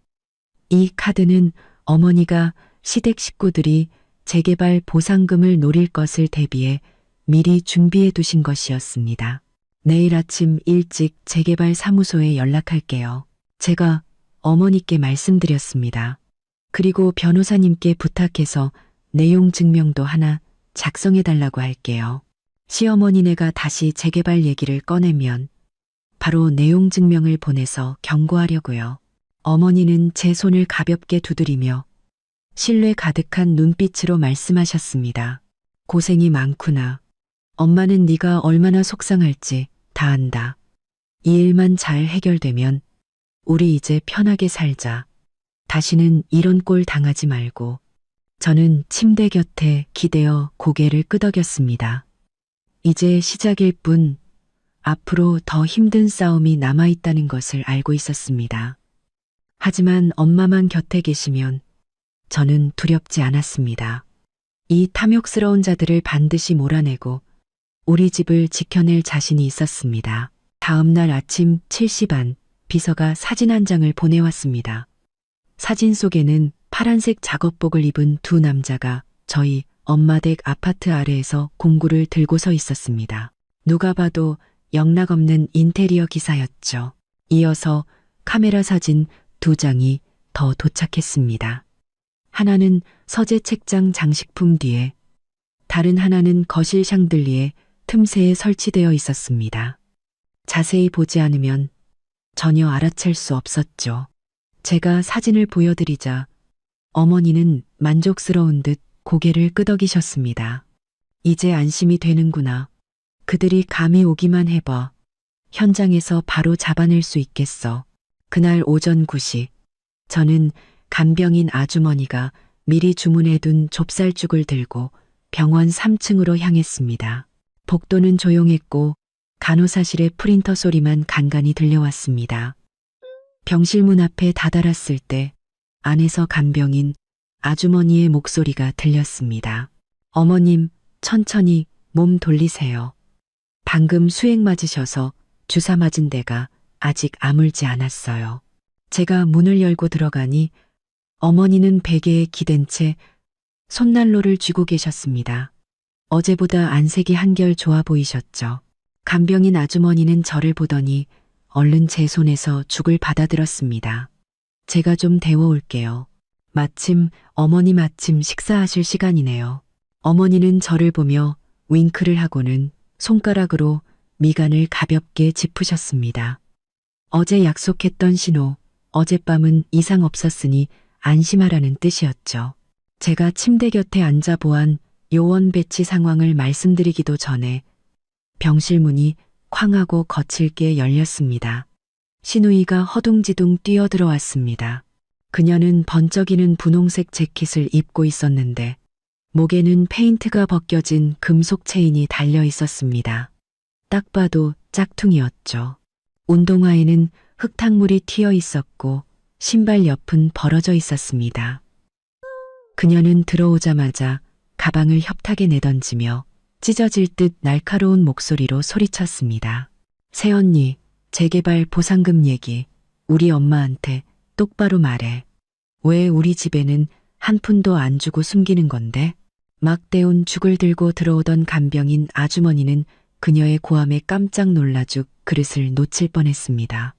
이 카드는 어머니가 시댁 식구들이 재개발 보상금을 노릴 것을 대비해 미리 준비해 두신 것이었습니다. 내일 아침 일찍 재개발 사무소에 연락할게요. 제가 어머니께 말씀드렸습니다. 그리고 변호사님께 부탁해서 내용 증명도 하나 작성해 달라고 할게요. 시어머니네가 다시 재개발 얘기를 꺼내면 바로 내용 증명을 보내서 경고하려고요. 어머니는 제 손을 가볍게 두드리며 신뢰 가득한 눈빛으로 말씀하셨습니다. 고생이 많구나. 엄마는 네가 얼마나 속상할지 다 안다. 이 일만 잘 해결되면 우리 이제 편하게 살자. 다시는 이런 꼴 당하지 말고. 저는 침대 곁에 기대어 고개를 끄덕였습니다. 이제 시작일 뿐 앞으로 더 힘든 싸움이 남아있다는 것을 알고 있었습니다. 하지만 엄마만 곁에 계시면 저는 두렵지 않았습니다. 이 탐욕스러운 자들을 반드시 몰아내고 우리 집을 지켜낼 자신이 있었습니다. 다음 날 아침 7시 반 비서가 사진 한 장을 보내왔습니다. 사진 속에는 파란색 작업복을 입은 두 남자가 저희 엄마 댁 아파트 아래에서 공구를 들고 서 있었습니다. 누가 봐도 영락없는 인테리어 기사였죠. 이어서 카메라 사진 두 장이 더 도착했습니다. 하나는 서재 책장 장식품 뒤에, 다른 하나는 거실 샹들리에 틈새에 설치되어 있었습니다. 자세히 보지 않으면 전혀 알아챌 수 없었죠. 제가 사진을 보여드리자 어머니는 만족스러운 듯 고개를 끄덕이셨습니다. 이제 안심이 되는구나. 그들이 감이 오기만 해봐. 현장에서 바로 잡아낼 수 있겠어. 그날 오전 9시, 저는 간병인 아주머니가 미리 주문해둔 좁쌀죽을 들고 병원 3층으로 향했습니다. 복도는 조용했고 간호사실의 프린터 소리만 간간히 들려왔습니다. 병실 문 앞에 다다랐을 때 안에서 간병인 아주머니의 목소리가 들렸습니다. 어머님, 천천히 몸 돌리세요. 방금 수액 맞으셔서 주사 맞은 데가 아직 아물지 않았어요. 제가 문을 열고 들어가니 어머니는 베개에 기댄 채 손난로를 쥐고 계셨습니다. 어제보다 안색이 한결 좋아 보이셨죠. 간병인 아주머니는 저를 보더니 얼른 제 손에서 죽을 받아들었습니다. 제가 좀 데워올게요. 어머니 마침 식사하실 시간이네요. 어머니는 저를 보며 윙크를 하고는 손가락으로 미간을 가볍게 짚으셨습니다. 어제 약속했던 신호, 어젯밤은 이상 없었으니 안심하라는 뜻이었죠. 제가 침대 곁에 앉아 보안 요원 배치 상황을 말씀드리기도 전에 병실 문이 쾅 하고 거칠게 열렸습니다. 신우이가 허둥지둥 뛰어들어왔습니다. 그녀는 번쩍이는 분홍색 재킷을 입고 있었는데 목에는 페인트가 벗겨진 금속 체인이 달려 있었습니다. 딱 봐도 짝퉁이었죠. 운동화에는 흙탕물이 튀어 있었고 신발 옆은 벌어져 있었습니다. 그녀는 들어오자마자 가방을 협탁에 내던지며 찢어질 듯 날카로운 목소리로 소리쳤습니다. 새언니, 재개발 보상금 얘기 우리 엄마한테 똑바로 말해. 왜 우리 집에는 한 푼도 안 주고 숨기는 건데? 막 데운 죽을 들고 들어오던 간병인 아주머니는 그녀의 고함에 깜짝 놀라죽 그릇을 놓칠 뻔했습니다.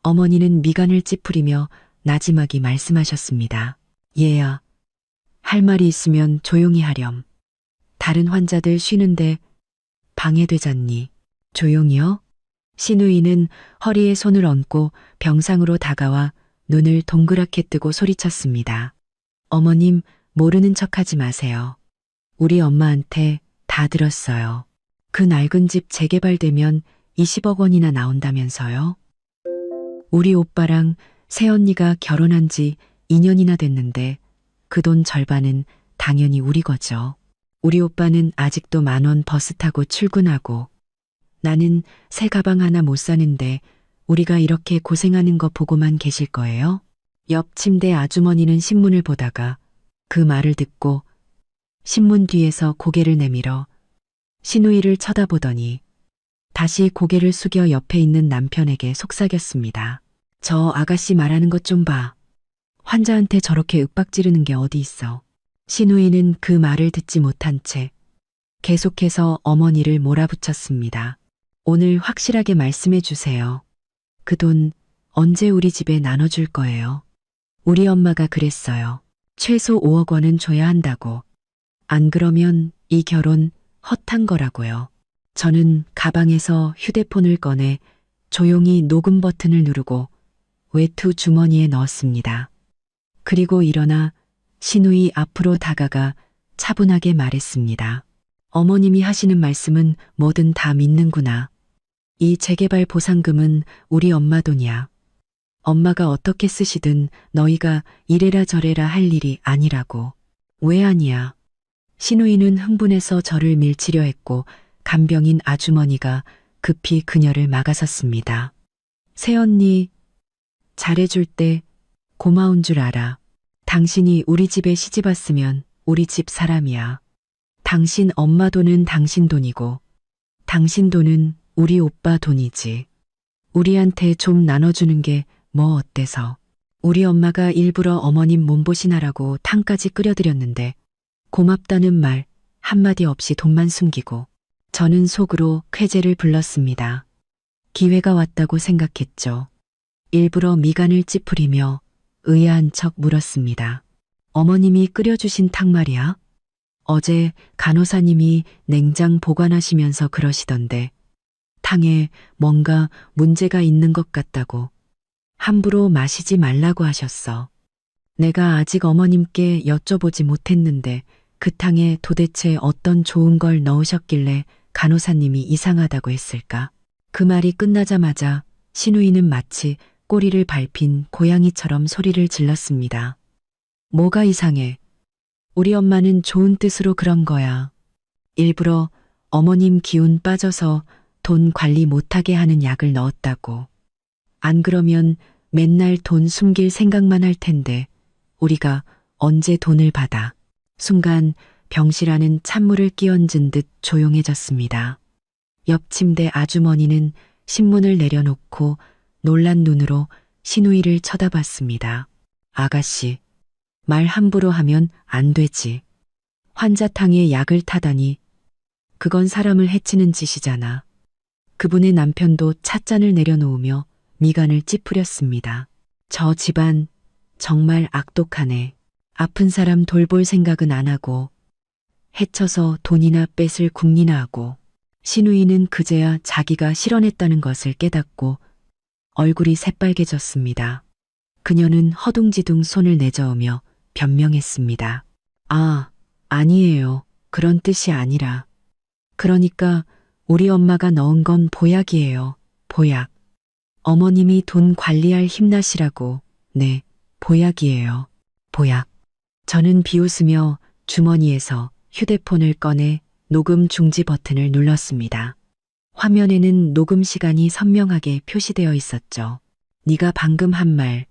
어머니는 미간을 찌푸리며 나지막이 말씀하셨습니다. 얘야, 할 말이 있으면 조용히 하렴. 다른 환자들 쉬는데 방해되잖니. 조용히요? 신우이는 허리에 손을 얹고 병상으로 다가와 눈을 동그랗게 뜨고 소리쳤습니다. 어머님, 모르는 척하지 마세요. 우리 엄마한테 다 들었어요. 그 낡은 집 재개발되면 20억 원이나 나온다면서요? 우리 오빠랑 새언니가 결혼한 지 2년이나 됐는데 그 돈 절반은 당연히 우리 거죠. 우리 오빠는 아직도 10,000원 버스 타고 출근하고 나는 새 가방 하나 못 사는데 우리가 이렇게 고생하는 거 보고만 계실 거예요? 옆 침대 아주머니는 신문을 보다가 그 말을 듣고 신문 뒤에서 고개를 내밀어 신우이를 쳐다보더니 다시 고개를 숙여 옆에 있는 남편에게 속삭였습니다. 저 아가씨 말하는 것 좀 봐. 환자한테 저렇게 윽박지르는 게 어디 있어. 신우이는 그 말을 듣지 못한 채 계속해서 어머니를 몰아붙였습니다. 오늘 확실하게 말씀해 주세요. 그 돈 언제 우리 집에 나눠줄 거예요? 우리 엄마가 그랬어요. 최소 5억 원은 줘야 한다고. 안 그러면 이 결혼 헛한 거라고요. 저는 가방에서 휴대폰을 꺼내 조용히 녹음 버튼을 누르고 외투 주머니에 넣었습니다. 그리고 일어나 신우이 앞으로 다가가 차분하게 말했습니다. 어머님이 하시는 말씀은 뭐든 다 믿는구나. 이 재개발 보상금은 우리 엄마 돈이야. 엄마가 어떻게 쓰시든 너희가 이래라 저래라 할 일이 아니라고. 왜 아니야? 신우이는 흥분해서 저를 밀치려 했고 간병인 아주머니가 급히 그녀를 막아섰습니다. 새언니, 잘해줄 때 고마운 줄 알아. 당신이 우리 집에 시집 왔으면 우리 집 사람이야. 당신 엄마 돈은 당신 돈이고 당신 돈은 우리 오빠 돈이지. 우리한테 좀 나눠주는 게 뭐 어때서. 우리 엄마가 일부러 어머님 몸보신하라고 탕까지 끓여드렸는데 고맙다는 말 한마디 없이 돈만 숨기고 저는 속으로 쾌재를 불렀습니다. 기회가 왔다고 생각했죠. 일부러 미간을 찌푸리며 의아한 척 물었습니다. 어머님이 끓여주신 탕 말이야? 어제 간호사님이 냉장 보관하시면서 그러시던데 탕에 뭔가 문제가 있는 것 같다고 함부로 마시지 말라고 하셨어. 내가 아직 어머님께 여쭤보지 못했는데 그 탕에 도대체 어떤 좋은 걸 넣으셨길래 간호사님이 이상하다고 했을까? 그 말이 끝나자마자 신우이는 마치 꼬리를 밟힌 고양이처럼 소리를 질렀습니다. 뭐가 이상해? 우리 엄마는 좋은 뜻으로 그런 거야. 일부러 어머님 기운 빠져서 돈 관리 못하게 하는 약을 넣었다고. 안 그러면 맨날 돈 숨길 생각만 할 텐데 우리가 언제 돈을 받아. 순간 병실안은 찬물을 끼얹은 듯 조용해졌습니다. 옆 침대 아주머니는 신문을 내려놓고 놀란 눈으로 신우이를 쳐다봤습니다. 아가씨, 말 함부로 하면 안 되지. 환자탕에 약을 타다니. 그건 사람을 해치는 짓이잖아. 그분의 남편도 찻잔을 내려놓으며 미간을 찌푸렸습니다. 저 집안 정말 악독하네. 아픈 사람 돌볼 생각은 안 하고 해쳐서 돈이나 뺏을 궁리나 하고. 신우이는 그제야 자기가 실언했다는 것을 깨닫고 얼굴이 새빨개졌습니다. 그녀는 허둥지둥 손을 내저으며 변명했습니다. 아, 아니에요. 그런 뜻이 아니라. 그러니까 우리 엄마가 넣은 건 보약이에요. 보약. 어머님이 돈 관리할 힘나시라고. 네, 보약이에요. 보약. 저는 비웃으며 주머니에서 휴대폰을 꺼내 녹음 중지 버튼을 눌렀습니다. 화면에는 녹음 시간이 선명하게 표시되어 있었죠. 네가 방금 한 말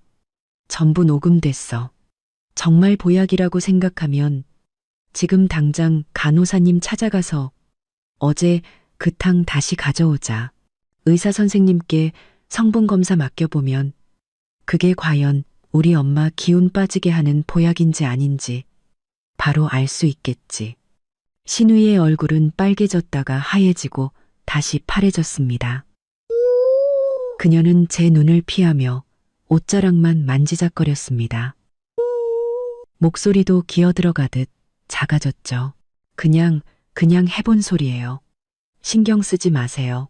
전부 녹음됐어. 정말 보약이라고 생각하면 지금 당장 간호사님 찾아가서 어제 그 탕 다시 가져오자. 의사 선생님께 성분 검사 맡겨보면 그게 과연 우리 엄마 기운 빠지게 하는 보약인지 아닌지 바로 알 수 있겠지. 신우이의 얼굴은 빨개졌다가 하얘지고 다시 파래졌습니다. 그녀는 제 눈을 피하며 옷자락만 만지작거렸습니다. 목소리도 기어들어가듯 작아졌죠. 그냥 해본 소리예요. 신경 쓰지 마세요.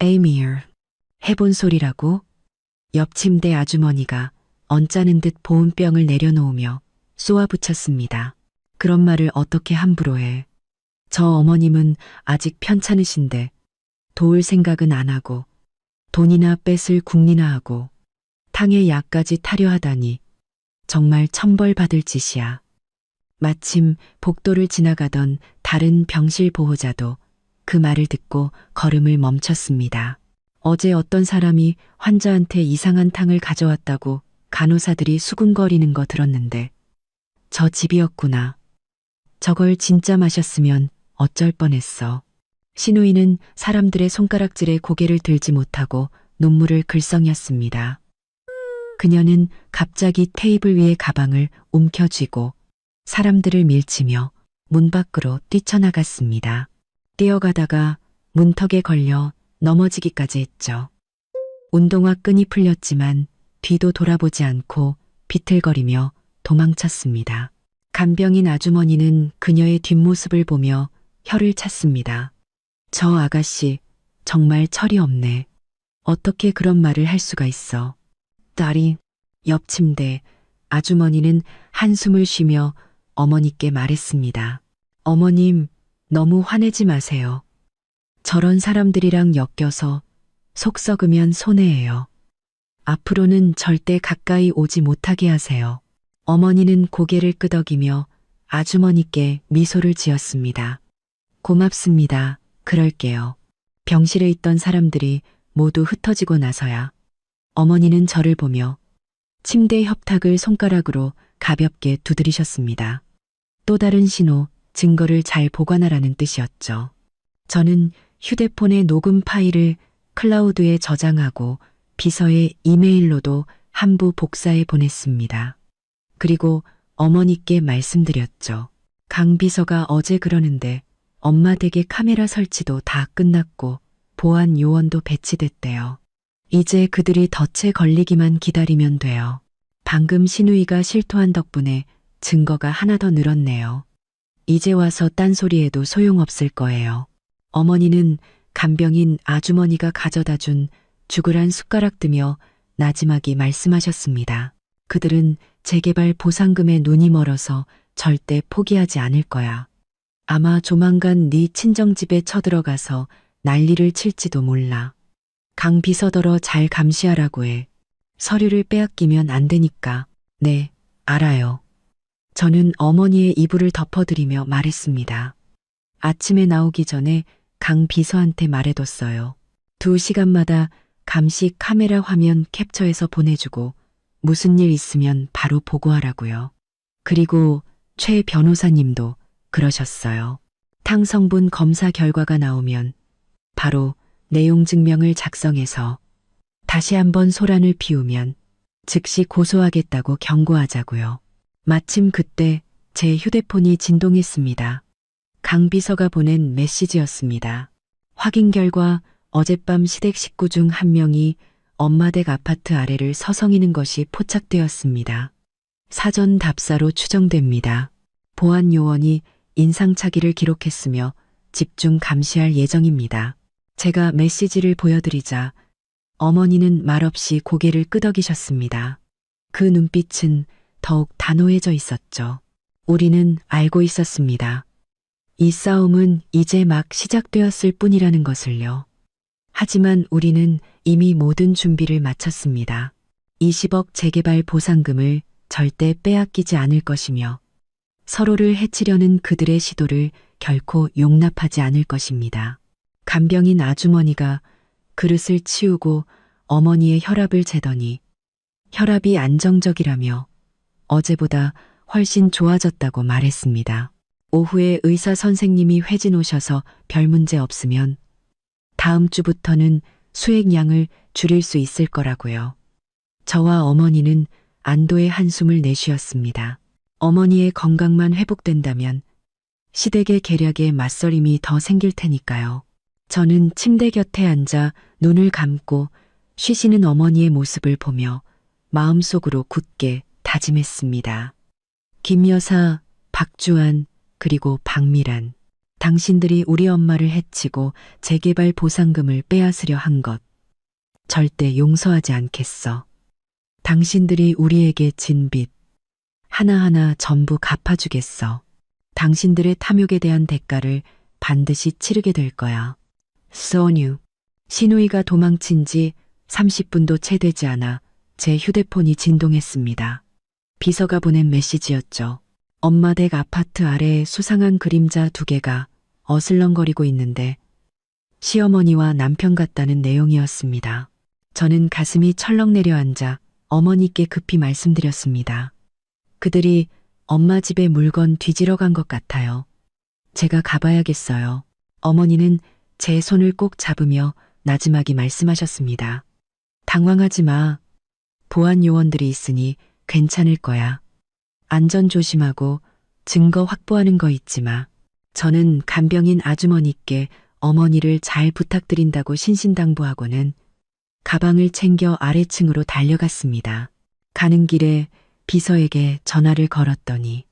에이미얼. 해본 소리라고? 옆 침대 아주머니가 언짢은 듯 보온병을 내려놓으며 쏘아붙였습니다. 그런 말을 어떻게 함부로 해. 저 어머님은 아직 편찮으신데 도울 생각은 안 하고 돈이나 뺏을 궁리나 하고 탕에 약까지 타려 하다니 정말 천벌받을 짓이야. 마침 복도를 지나가던 다른 병실 보호자도 그 말을 듣고 걸음을 멈췄습니다. 어제 어떤 사람이 환자한테 이상한 탕을 가져왔다고 간호사들이 수군거리는 거 들었는데 저 집이었구나. 저걸 진짜 마셨으면 어쩔 뻔했어. 신우이는 사람들의 손가락질에 고개를 들지 못하고 눈물을 글썽였습니다. 그녀는 갑자기 테이블 위에 가방을 움켜쥐고 사람들을 밀치며 문 밖으로 뛰쳐나갔습니다. 뛰어가다가 문턱에 걸려 넘어지기까지 했죠. 운동화 끈이 풀렸지만 뒤도 돌아보지 않고 비틀거리며 도망쳤습니다. 간병인 아주머니는 그녀의 뒷모습을 보며 혀를 찼습니다. 저 아가씨 정말 철이 없네. 어떻게 그런 말을 할 수가 있어. 딸이 옆 침대 아주머니는 한숨을 쉬며 어머니께 말했습니다. 어머님, 너무 화내지 마세요. 저런 사람들이랑 엮여서 속 썩으면 손해예요. 앞으로는 절대 가까이 오지 못하게 하세요. 어머니는 고개를 끄덕이며 아주머니께 미소를 지었습니다. 고맙습니다. 그럴게요. 병실에 있던 사람들이 모두 흩어지고 나서야 어머니는 저를 보며 침대 협탁을 손가락으로 가볍게 두드리셨습니다. 또 다른 신호, 증거를 잘 보관하라는 뜻이었죠. 저는 휴대폰의 녹음 파일을 클라우드에 저장하고 비서에 이메일로도 한부 복사해 보냈습니다. 그리고 어머니께 말씀드렸죠. 강 비서가 어제 그러는데 엄마 댁에 카메라 설치도 다 끝났고 보안 요원도 배치됐대요. 이제 그들이 덫에 걸리기만 기다리면 돼요. 방금 신우이가 실토한 덕분에 증거가 하나 더 늘었네요. 이제 와서 딴소리해도 소용없을 거예요. 어머니는 간병인 아주머니가 가져다 준 죽으란 숟가락 뜨며 나지막이 말씀하셨습니다. 그들은 재개발 보상금에 눈이 멀어서 절대 포기하지 않을 거야. 아마 조만간 네 친정집에 쳐들어가서 난리를 칠지도 몰라. 강 비서더러 잘 감시하라고 해. 서류를 빼앗기면 안 되니까. 네, 알아요. 저는 어머니의 이불을 덮어드리며 말했습니다. 아침에 나오기 전에 강 비서한테 말해뒀어요. 2시간마다 감시 카메라 화면 캡처해서 보내주고 무슨 일 있으면 바로 보고하라고요. 그리고 최 변호사님도 그러셨어요. 탕 성분 검사 결과가 나오면 바로 내용 증명을 작성해서 다시 한번 소란을 피우면 즉시 고소하겠다고 경고하자고요. 마침 그때 제 휴대폰이 진동했습니다. 강 비서가 보낸 메시지였습니다. 확인 결과 어젯밤 시댁 식구 중 한 명이 엄마 댁 아파트 아래를 서성이는 것이 포착되었습니다. 사전 답사로 추정됩니다. 보안 요원이 인상착의를 기록했으며 집중 감시할 예정입니다. 제가 메시지를 보여드리자 어머니는 말없이 고개를 끄덕이셨습니다. 그 눈빛은 더욱 단호해져 있었죠. 우리는 알고 있었습니다. 이 싸움은 이제 막 시작되었을 뿐이라는 것을요. 하지만 우리는 이미 모든 준비를 마쳤습니다. 20억 재개발 보상금을 절대 빼앗기지 않을 것이며 서로를 해치려는 그들의 시도를 결코 용납하지 않을 것입니다. 간병인 아주머니가 그릇을 치우고 어머니의 혈압을 재더니 혈압이 안정적이라며 어제보다 훨씬 좋아졌다고 말했습니다. 오후에 의사 선생님이 회진 오셔서 별 문제 없으면 다음 주부터는 수액량을 줄일 수 있을 거라고요. 저와 어머니는 안도의 한숨을 내쉬었습니다. 어머니의 건강만 회복된다면 시댁의 계략에 맞서림이 더 생길 테니까요. 저는 침대 곁에 앉아 눈을 감고 쉬시는 어머니의 모습을 보며 마음속으로 굳게 다짐했습니다. 김 여사, 박주환, 그리고 박미란. 당신들이 우리 엄마를 해치고 재개발 보상금을 빼앗으려 한 것. 절대 용서하지 않겠어. 당신들이 우리에게 진 빚. 하나하나 전부 갚아주겠어. 당신들의 탐욕에 대한 대가를 반드시 치르게 될 거야. 소뉴. 신우이가 도망친 지 30분도 채 되지 않아 제 휴대폰이 진동했습니다. 비서가 보낸 메시지였죠. 엄마 댁 아파트 아래에 수상한 그림자 2개가 어슬렁거리고 있는데 시어머니와 남편 같다는 내용이었습니다. 저는 가슴이 철렁 내려앉아 어머니께 급히 말씀드렸습니다. 그들이 엄마 집에 물건 뒤지러 간 것 같아요. 제가 가봐야겠어요. 어머니는 제 손을 꼭 잡으며 나지막이 말씀하셨습니다. 당황하지 마. 보안 요원들이 있으니 괜찮을 거야. 안전 조심하고 증거 확보하는 거 잊지 마. 저는 간병인 아주머니께 어머니를 잘 부탁드린다고 신신당부하고는 가방을 챙겨 아래층으로 달려갔습니다. 가는 길에 비서에게 전화를 걸었더니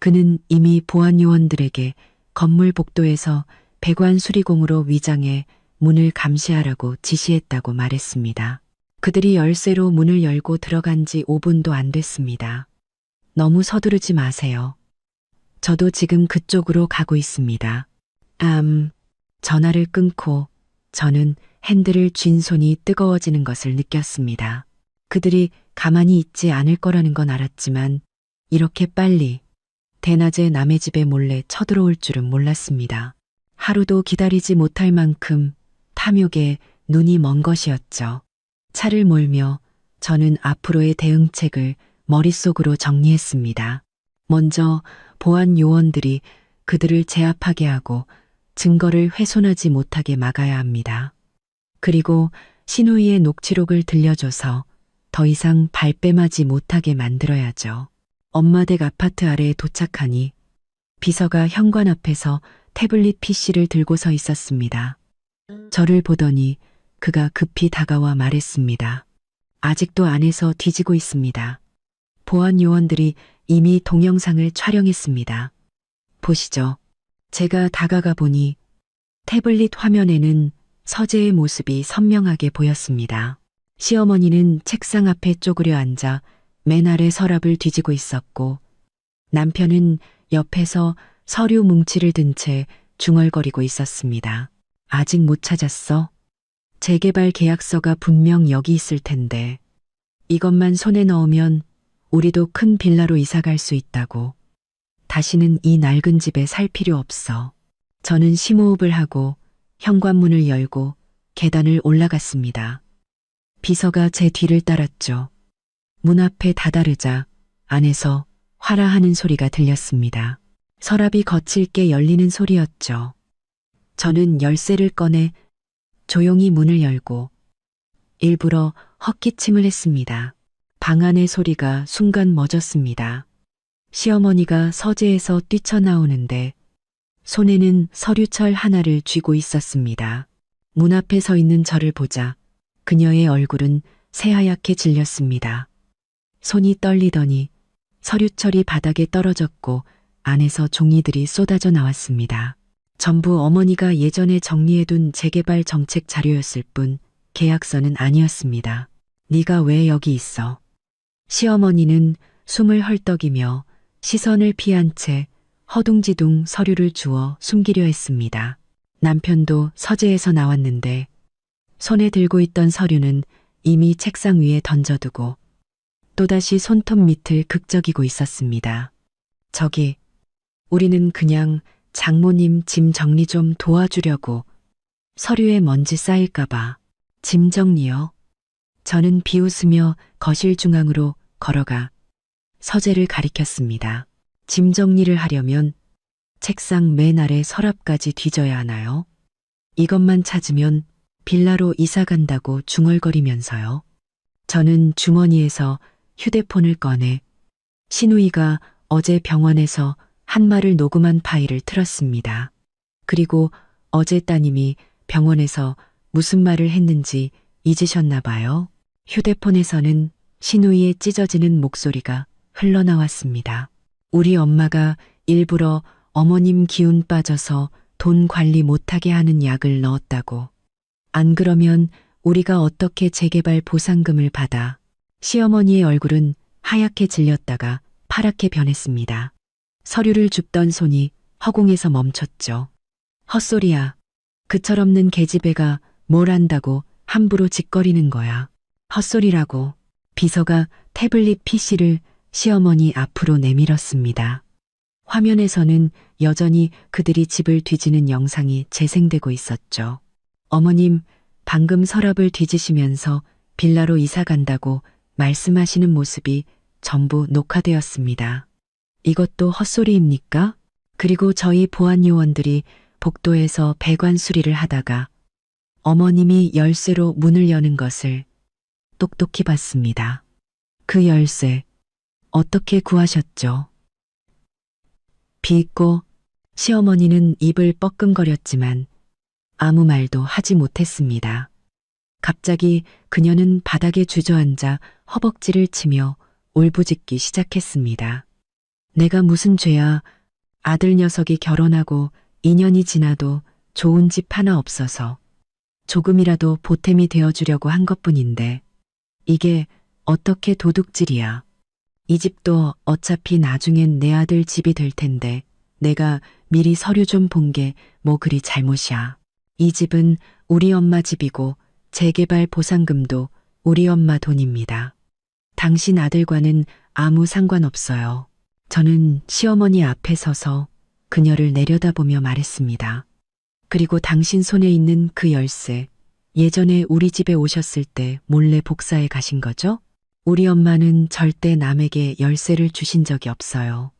그는 이미 보안 요원들에게 건물 복도에서 배관 수리공으로 위장해 문을 감시하라고 지시했다고 말했습니다. 그들이 열쇠로 문을 열고 들어간 지 5분도 안 됐습니다. 너무 서두르지 마세요. 저도 지금 그쪽으로 가고 있습니다. 전화를 끊고 저는 핸들을 쥔 손이 뜨거워지는 것을 느꼈습니다. 그들이 가만히 있지 않을 거라는 건 알았지만 이렇게 빨리 대낮에 남의 집에 몰래 쳐들어올 줄은 몰랐습니다. 하루도 기다리지 못할 만큼 탐욕에 눈이 먼 것이었죠. 차를 몰며 저는 앞으로의 대응책을 머릿속으로 정리했습니다. 먼저 보안 요원들이 그들을 제압하게 하고 증거를 훼손하지 못하게 막아야 합니다. 그리고 신우이의 녹취록을 들려줘서 더 이상 발뺌하지 못하게 만들어야죠. 엄마 댁 아파트 아래에 도착하니 비서가 현관 앞에서 태블릿 PC를 들고 서 있었습니다. 저를 보더니 그가 급히 다가와 말했습니다. 아직도 안에서 뒤지고 있습니다. 보안 요원들이 이미 동영상을 촬영했습니다. 보시죠. 제가 다가가 보니 태블릿 화면에는 서재의 모습이 선명하게 보였습니다. 시어머니는 책상 앞에 쪼그려 앉아 맨 아래 서랍을 뒤지고 있었고 남편은 옆에서 서류 뭉치를 든 채 중얼거리고 있었습니다. 아직 못 찾았어? 재개발 계약서가 분명 여기 있을 텐데 이것만 손에 넣으면 우리도 큰 빌라로 이사갈 수 있다고. 다시는 이 낡은 집에 살 필요 없어. 저는 심호흡을 하고 현관문을 열고 계단을 올라갔습니다. 비서가 제 뒤를 따랐죠. 문 앞에 다다르자 안에서 화라하는 소리가 들렸습니다. 서랍이 거칠게 열리는 소리였죠. 저는 열쇠를 꺼내 조용히 문을 열고 일부러 헛기침을 했습니다. 방 안의 소리가 순간 멎었습니다. 시어머니가 서재에서 뛰쳐나오는데 손에는 서류철 하나를 쥐고 있었습니다. 문 앞에 서 있는 저를 보자 그녀의 얼굴은 새하얗게 질렸습니다. 손이 떨리더니 서류철이 바닥에 떨어졌고 안에서 종이들이 쏟아져 나왔습니다. 전부 어머니가 예전에 정리해둔 재개발 정책 자료였을 뿐 계약서는 아니었습니다. 네가 왜 여기 있어? 시어머니는 숨을 헐떡이며 시선을 피한 채 허둥지둥 서류를 주워 숨기려 했습니다. 남편도 서재에서 나왔는데 손에 들고 있던 서류는 이미 책상 위에 던져두고 또다시 손톱 밑을 극적이고 있었습니다. 저기, 우리는 그냥 장모님 짐 정리 좀 도와주려고. 서류에 먼지 쌓일까봐. 짐 정리요? 저는 비웃으며 거실 중앙으로 걸어가 서재를 가리켰습니다. 짐 정리를 하려면 책상 맨 아래 서랍까지 뒤져야 하나요? 이것만 찾으면 빌라로 이사 간다고 중얼거리면서요. 저는 주머니에서 휴대폰을 꺼내 신우이가 어제 병원에서 한 말을 녹음한 파일을 틀었습니다. 그리고 어제 따님이 병원에서 무슨 말을 했는지 잊으셨나 봐요. 휴대폰에서는 신우이의 찢어지는 목소리가 흘러나왔습니다. 우리 엄마가 일부러 어머님 기운 빠져서 돈 관리 못하게 하는 약을 넣었다고. 안 그러면 우리가 어떻게 재개발 보상금을 받아. 시어머니의 얼굴은 하얗게 질렸다가 파랗게 변했습니다. 서류를 줍던 손이 허공에서 멈췄죠. 헛소리야. 그 철없는 계집애가 뭘 안다고 함부로 짓거리는 거야. 헛소리라고. 비서가 태블릿 PC를 시어머니 앞으로 내밀었습니다. 화면에서는 여전히 그들이 집을 뒤지는 영상이 재생되고 있었죠. 어머님, 방금 서랍을 뒤지시면서 빌라로 이사 간다고 말씀하시는 모습이 전부 녹화되었습니다. 이것도 헛소리입니까? 그리고 저희 보안 요원들이 복도에서 배관 수리를 하다가 어머님이 열쇠로 문을 여는 것을 똑똑히 봤습니다. 그 열쇠 어떻게 구하셨죠? 비있고 시어머니는 입을 뻐끔거렸지만 아무 말도 하지 못했습니다. 갑자기 그녀는 바닥에 주저앉아 허벅지를 치며 울부짖기 시작했습니다. 내가 무슨 죄야. 아들 녀석이 결혼하고 2년이 지나도 좋은 집 하나 없어서 조금이라도 보탬이 되어주려고 한 것뿐인데 이게 어떻게 도둑질이야. 이 집도 어차피 나중엔 내 아들 집이 될 텐데 내가 미리 서류 좀 본 게 뭐 그리 잘못이야. 이 집은 우리 엄마 집이고 재개발 보상금도 우리 엄마 돈입니다. 당신 아들과는 아무 상관없어요. 저는 시어머니 앞에 서서 그녀를 내려다보며 말했습니다. 그리고 당신 손에 있는 그 열쇠, 예전에 우리 집에 오셨을 때 몰래 복사해 가신 거죠? 우리 엄마는 절대 남에게 열쇠를 주신 적이 없어요.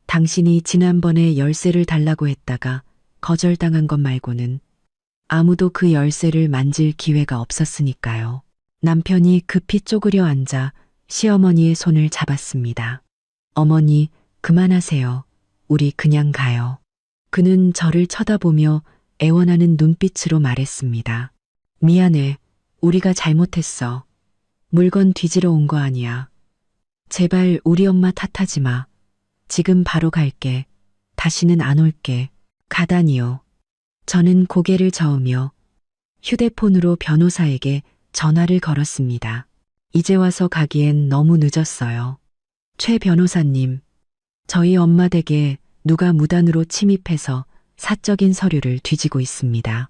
당신이 지난번에 열쇠를 달라고 했다가 거절당한 것 말고는 아무도 그 열쇠를 만질 기회가 없었으니까요. 남편이 급히 쪼그려 앉아 시어머니의 손을 잡았습니다. 어머니, 그만하세요. 우리 그냥 가요. 그는 저를 쳐다보며 애원하는 눈빛으로 말했습니다. 미안해. 우리가 잘못했어. 물건 뒤지러 온 거 아니야. 제발 우리 엄마 탓하지 마. 지금 바로 갈게. 다시는 안 올게. 가다니요. 저는 고개를 저으며 휴대폰으로 변호사에게 전화를 걸었습니다. 이제 와서 가기엔 너무 늦었어요. 최 변호사님, 저희 엄마 댁에 누가 무단으로 침입해서 사적인 서류를 뒤지고 있습니다.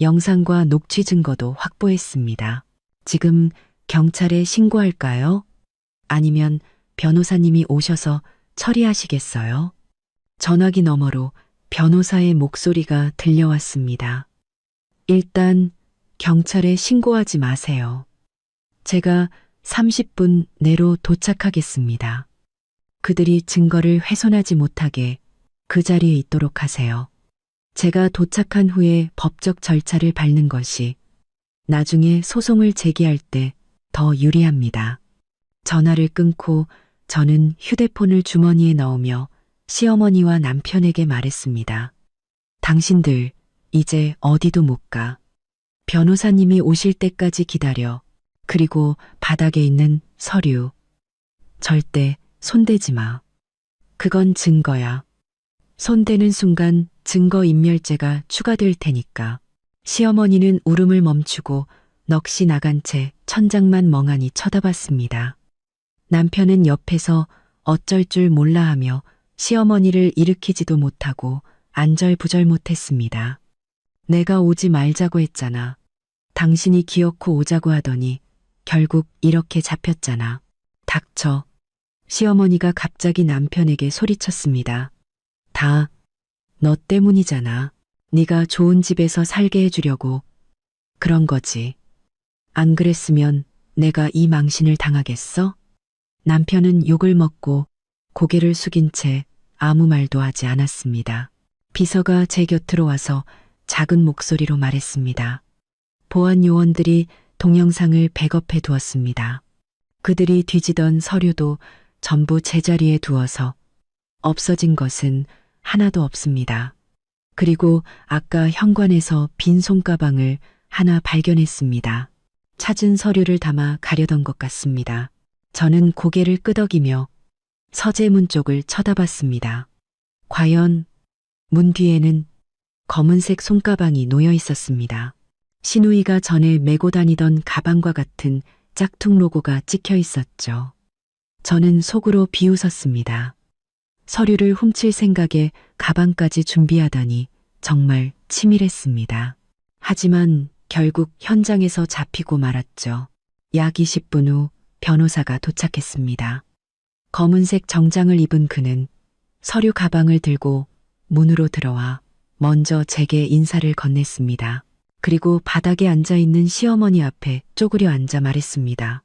영상과 녹취 증거도 확보했습니다. 지금 경찰에 신고할까요? 아니면 변호사님이 오셔서 처리하시겠어요? 전화기 너머로 변호사의 목소리가 들려왔습니다. 일단 경찰에 신고하지 마세요. 제가 30분 내로 도착하겠습니다. 그들이 증거를 훼손하지 못하게 그 자리에 있도록 하세요. 제가 도착한 후에 법적 절차를 밟는 것이 나중에 소송을 제기할 때 더 유리합니다. 전화를 끊고 저는 휴대폰을 주머니에 넣으며 시어머니와 남편에게 말했습니다. 당신들 이제 어디도 못 가. 변호사님이 오실 때까지 기다려. 그리고 바닥에 있는 서류. 절대 손대지 마. 그건 증거야. 손대는 순간 증거인멸죄가 추가될 테니까. 시어머니는 울음을 멈추고 넋이 나간 채 천장만 멍하니 쳐다봤습니다. 남편은 옆에서 어쩔 줄 몰라 하며 시어머니를 일으키지도 못하고 안절부절 못했습니다. 내가 오지 말자고 했잖아. 당신이 기어코 오자고 하더니 결국 이렇게 잡혔잖아. 닥쳐. 시어머니가 갑자기 남편에게 소리쳤습니다. 다 너 때문이잖아. 네가 좋은 집에서 살게 해주려고 그런 거지. 안 그랬으면 내가 이 망신을 당하겠어? 남편은 욕을 먹고 고개를 숙인 채 아무 말도 하지 않았습니다. 비서가 제 곁으로 와서 작은 목소리로 말했습니다. 보안 요원들이 동영상을 백업해 두었습니다. 그들이 뒤지던 서류도 전부 제자리에 두어서 없어진 것은 하나도 없습니다. 그리고 아까 현관에서 빈 손가방을 하나 발견했습니다. 찾은 서류를 담아 가려던 것 같습니다. 저는 고개를 끄덕이며 서재문 쪽을 쳐다봤습니다. 과연 문 뒤에는 검은색 손가방이 놓여 있었습니다. 신우이가 전에 메고 다니던 가방과 같은 짝퉁 로고가 찍혀 있었죠. 저는 속으로 비웃었습니다. 서류를 훔칠 생각에 가방까지 준비하다니 정말 치밀했습니다. 하지만 결국 현장에서 잡히고 말았죠. 약 20분 후 변호사가 도착했습니다. 검은색 정장을 입은 그는 서류 가방을 들고 문으로 들어와 먼저 제게 인사를 건넸습니다. 그리고 바닥에 앉아있는 시어머니 앞에 쪼그려 앉아 말했습니다.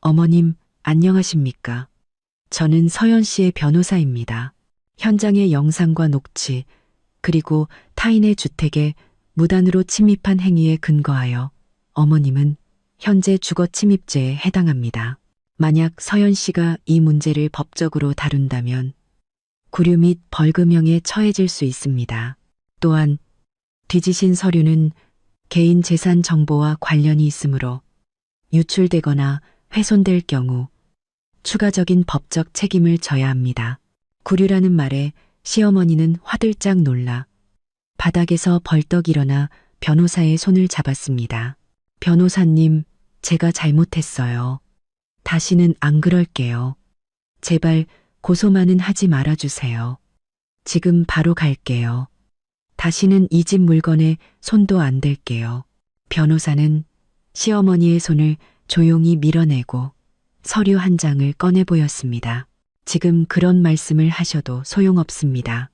어머님, 안녕하십니까? 저는 서연 씨의 변호사입니다. 현장의 영상과 녹취, 그리고 타인의 주택에 무단으로 침입한 행위에 근거하여 어머님은 현재 주거 침입죄에 해당합니다. 만약 서연 씨가 이 문제를 법적으로 다룬다면 구류 및 벌금형에 처해질 수 있습니다. 또한 뒤지신 서류는 개인 재산 정보와 관련이 있으므로 유출되거나 훼손될 경우 추가적인 법적 책임을 져야 합니다. 구류라는 말에 시어머니는 화들짝 놀라 바닥에서 벌떡 일어나 변호사의 손을 잡았습니다. 변호사님, 제가 잘못했어요. 다시는 안 그럴게요. 제발 고소만은 하지 말아주세요. 지금 바로 갈게요. 다시는 이 집 물건에 손도 안 댈게요. 변호사는 시어머니의 손을 조용히 밀어내고 서류 한 장을 꺼내 보였습니다. 지금 그런 말씀을 하셔도 소용없습니다.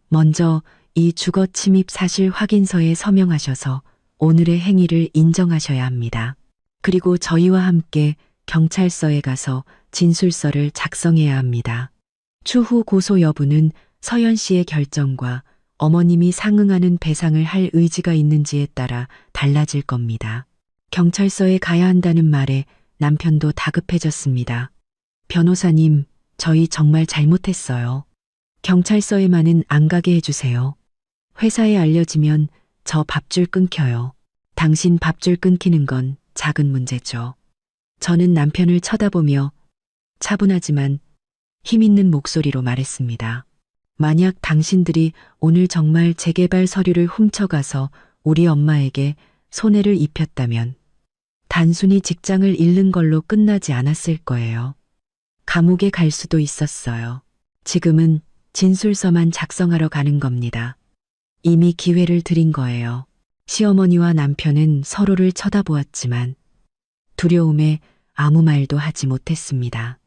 먼저 이 주거 침입 사실 확인서에 서명하셔서 오늘의 행위를 인정하셔야 합니다. 그리고 저희와 함께 경찰서에 가서 진술서를 작성해야 합니다. 추후 고소 여부는 서연 씨의 결정과 어머님이 상응하는 배상을 할 의지가 있는지에 따라 달라질 겁니다. 경찰서에 가야 한다는 말에 남편도 다급해졌습니다. 변호사님, 저희 정말 잘못했어요. 경찰서에만은 안 가게 해주세요. 회사에 알려지면 저 밥줄 끊겨요. 당신 밥줄 끊기는 건 작은 문제죠. 저는 남편을 쳐다보며 차분하지만 힘있는 목소리로 말했습니다. 만약 당신들이 오늘 정말 재개발 서류를 훔쳐가서 우리 엄마에게 손해를 입혔다면 단순히 직장을 잃는 걸로 끝나지 않았을 거예요. 감옥에 갈 수도 있었어요. 지금은 진술서만 작성하러 가는 겁니다. 이미 기회를 드린 거예요. 시어머니와 남편은 서로를 쳐다보았지만 두려움에 아무 말도 하지 못했습니다.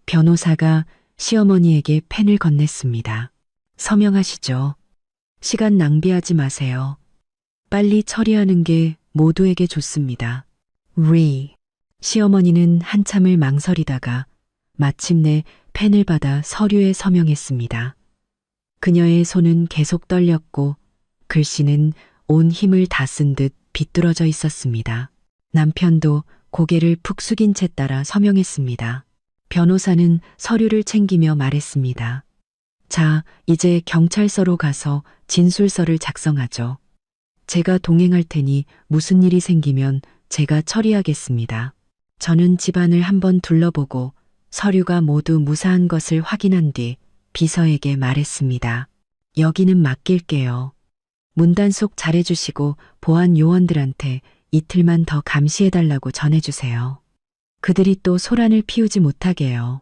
변호사가 시어머니에게 펜을 건넸습니다. 서명하시죠. 시간 낭비하지 마세요. 빨리 처리하는 게 모두에게 좋습니다. 시어머니는 한참을 망설이다가 마침내 펜을 받아 서류에 서명했습니다. 그녀의 손은 계속 떨렸고 글씨는 온 힘을 다 쓴 듯 비뚤어져 있었습니다. 남편도 고개를 푹 숙인 채 따라 서명했습니다. 변호사는 서류를 챙기며 말했습니다. 자, 이제 경찰서로 가서 진술서를 작성하죠. 제가 동행할 테니 무슨 일이 생기면 제가 처리하겠습니다. 저는 집안을 한번 둘러보고 서류가 모두 무사한 것을 확인한 뒤 비서에게 말했습니다. 여기는 맡길게요. 문단속 잘해주시고 보안 요원들한테 이틀만 더 감시해달라고 전해주세요. 그들이 또 소란을 피우지 못하게요.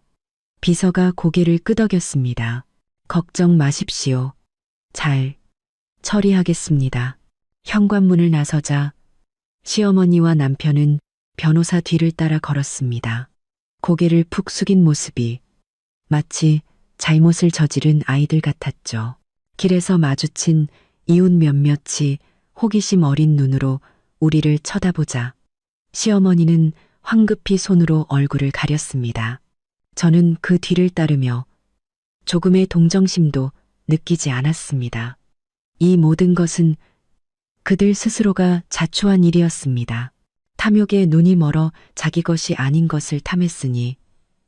비서가 고개를 끄덕였습니다. 걱정 마십시오. 잘 처리하겠습니다. 현관문을 나서자 시어머니와 남편은 변호사 뒤를 따라 걸었습니다. 고개를 푹 숙인 모습이 마치 잘못을 저지른 아이들 같았죠. 길에서 마주친 이웃 몇몇이 호기심 어린 눈으로 우리를 쳐다보자 시어머니는 황급히 손으로 얼굴을 가렸습니다. 저는 그 뒤를 따르며 조금의 동정심도 느끼지 않았습니다. 이 모든 것은 그들 스스로가 자초한 일이었습니다. 탐욕에 눈이 멀어 자기 것이 아닌 것을 탐했으니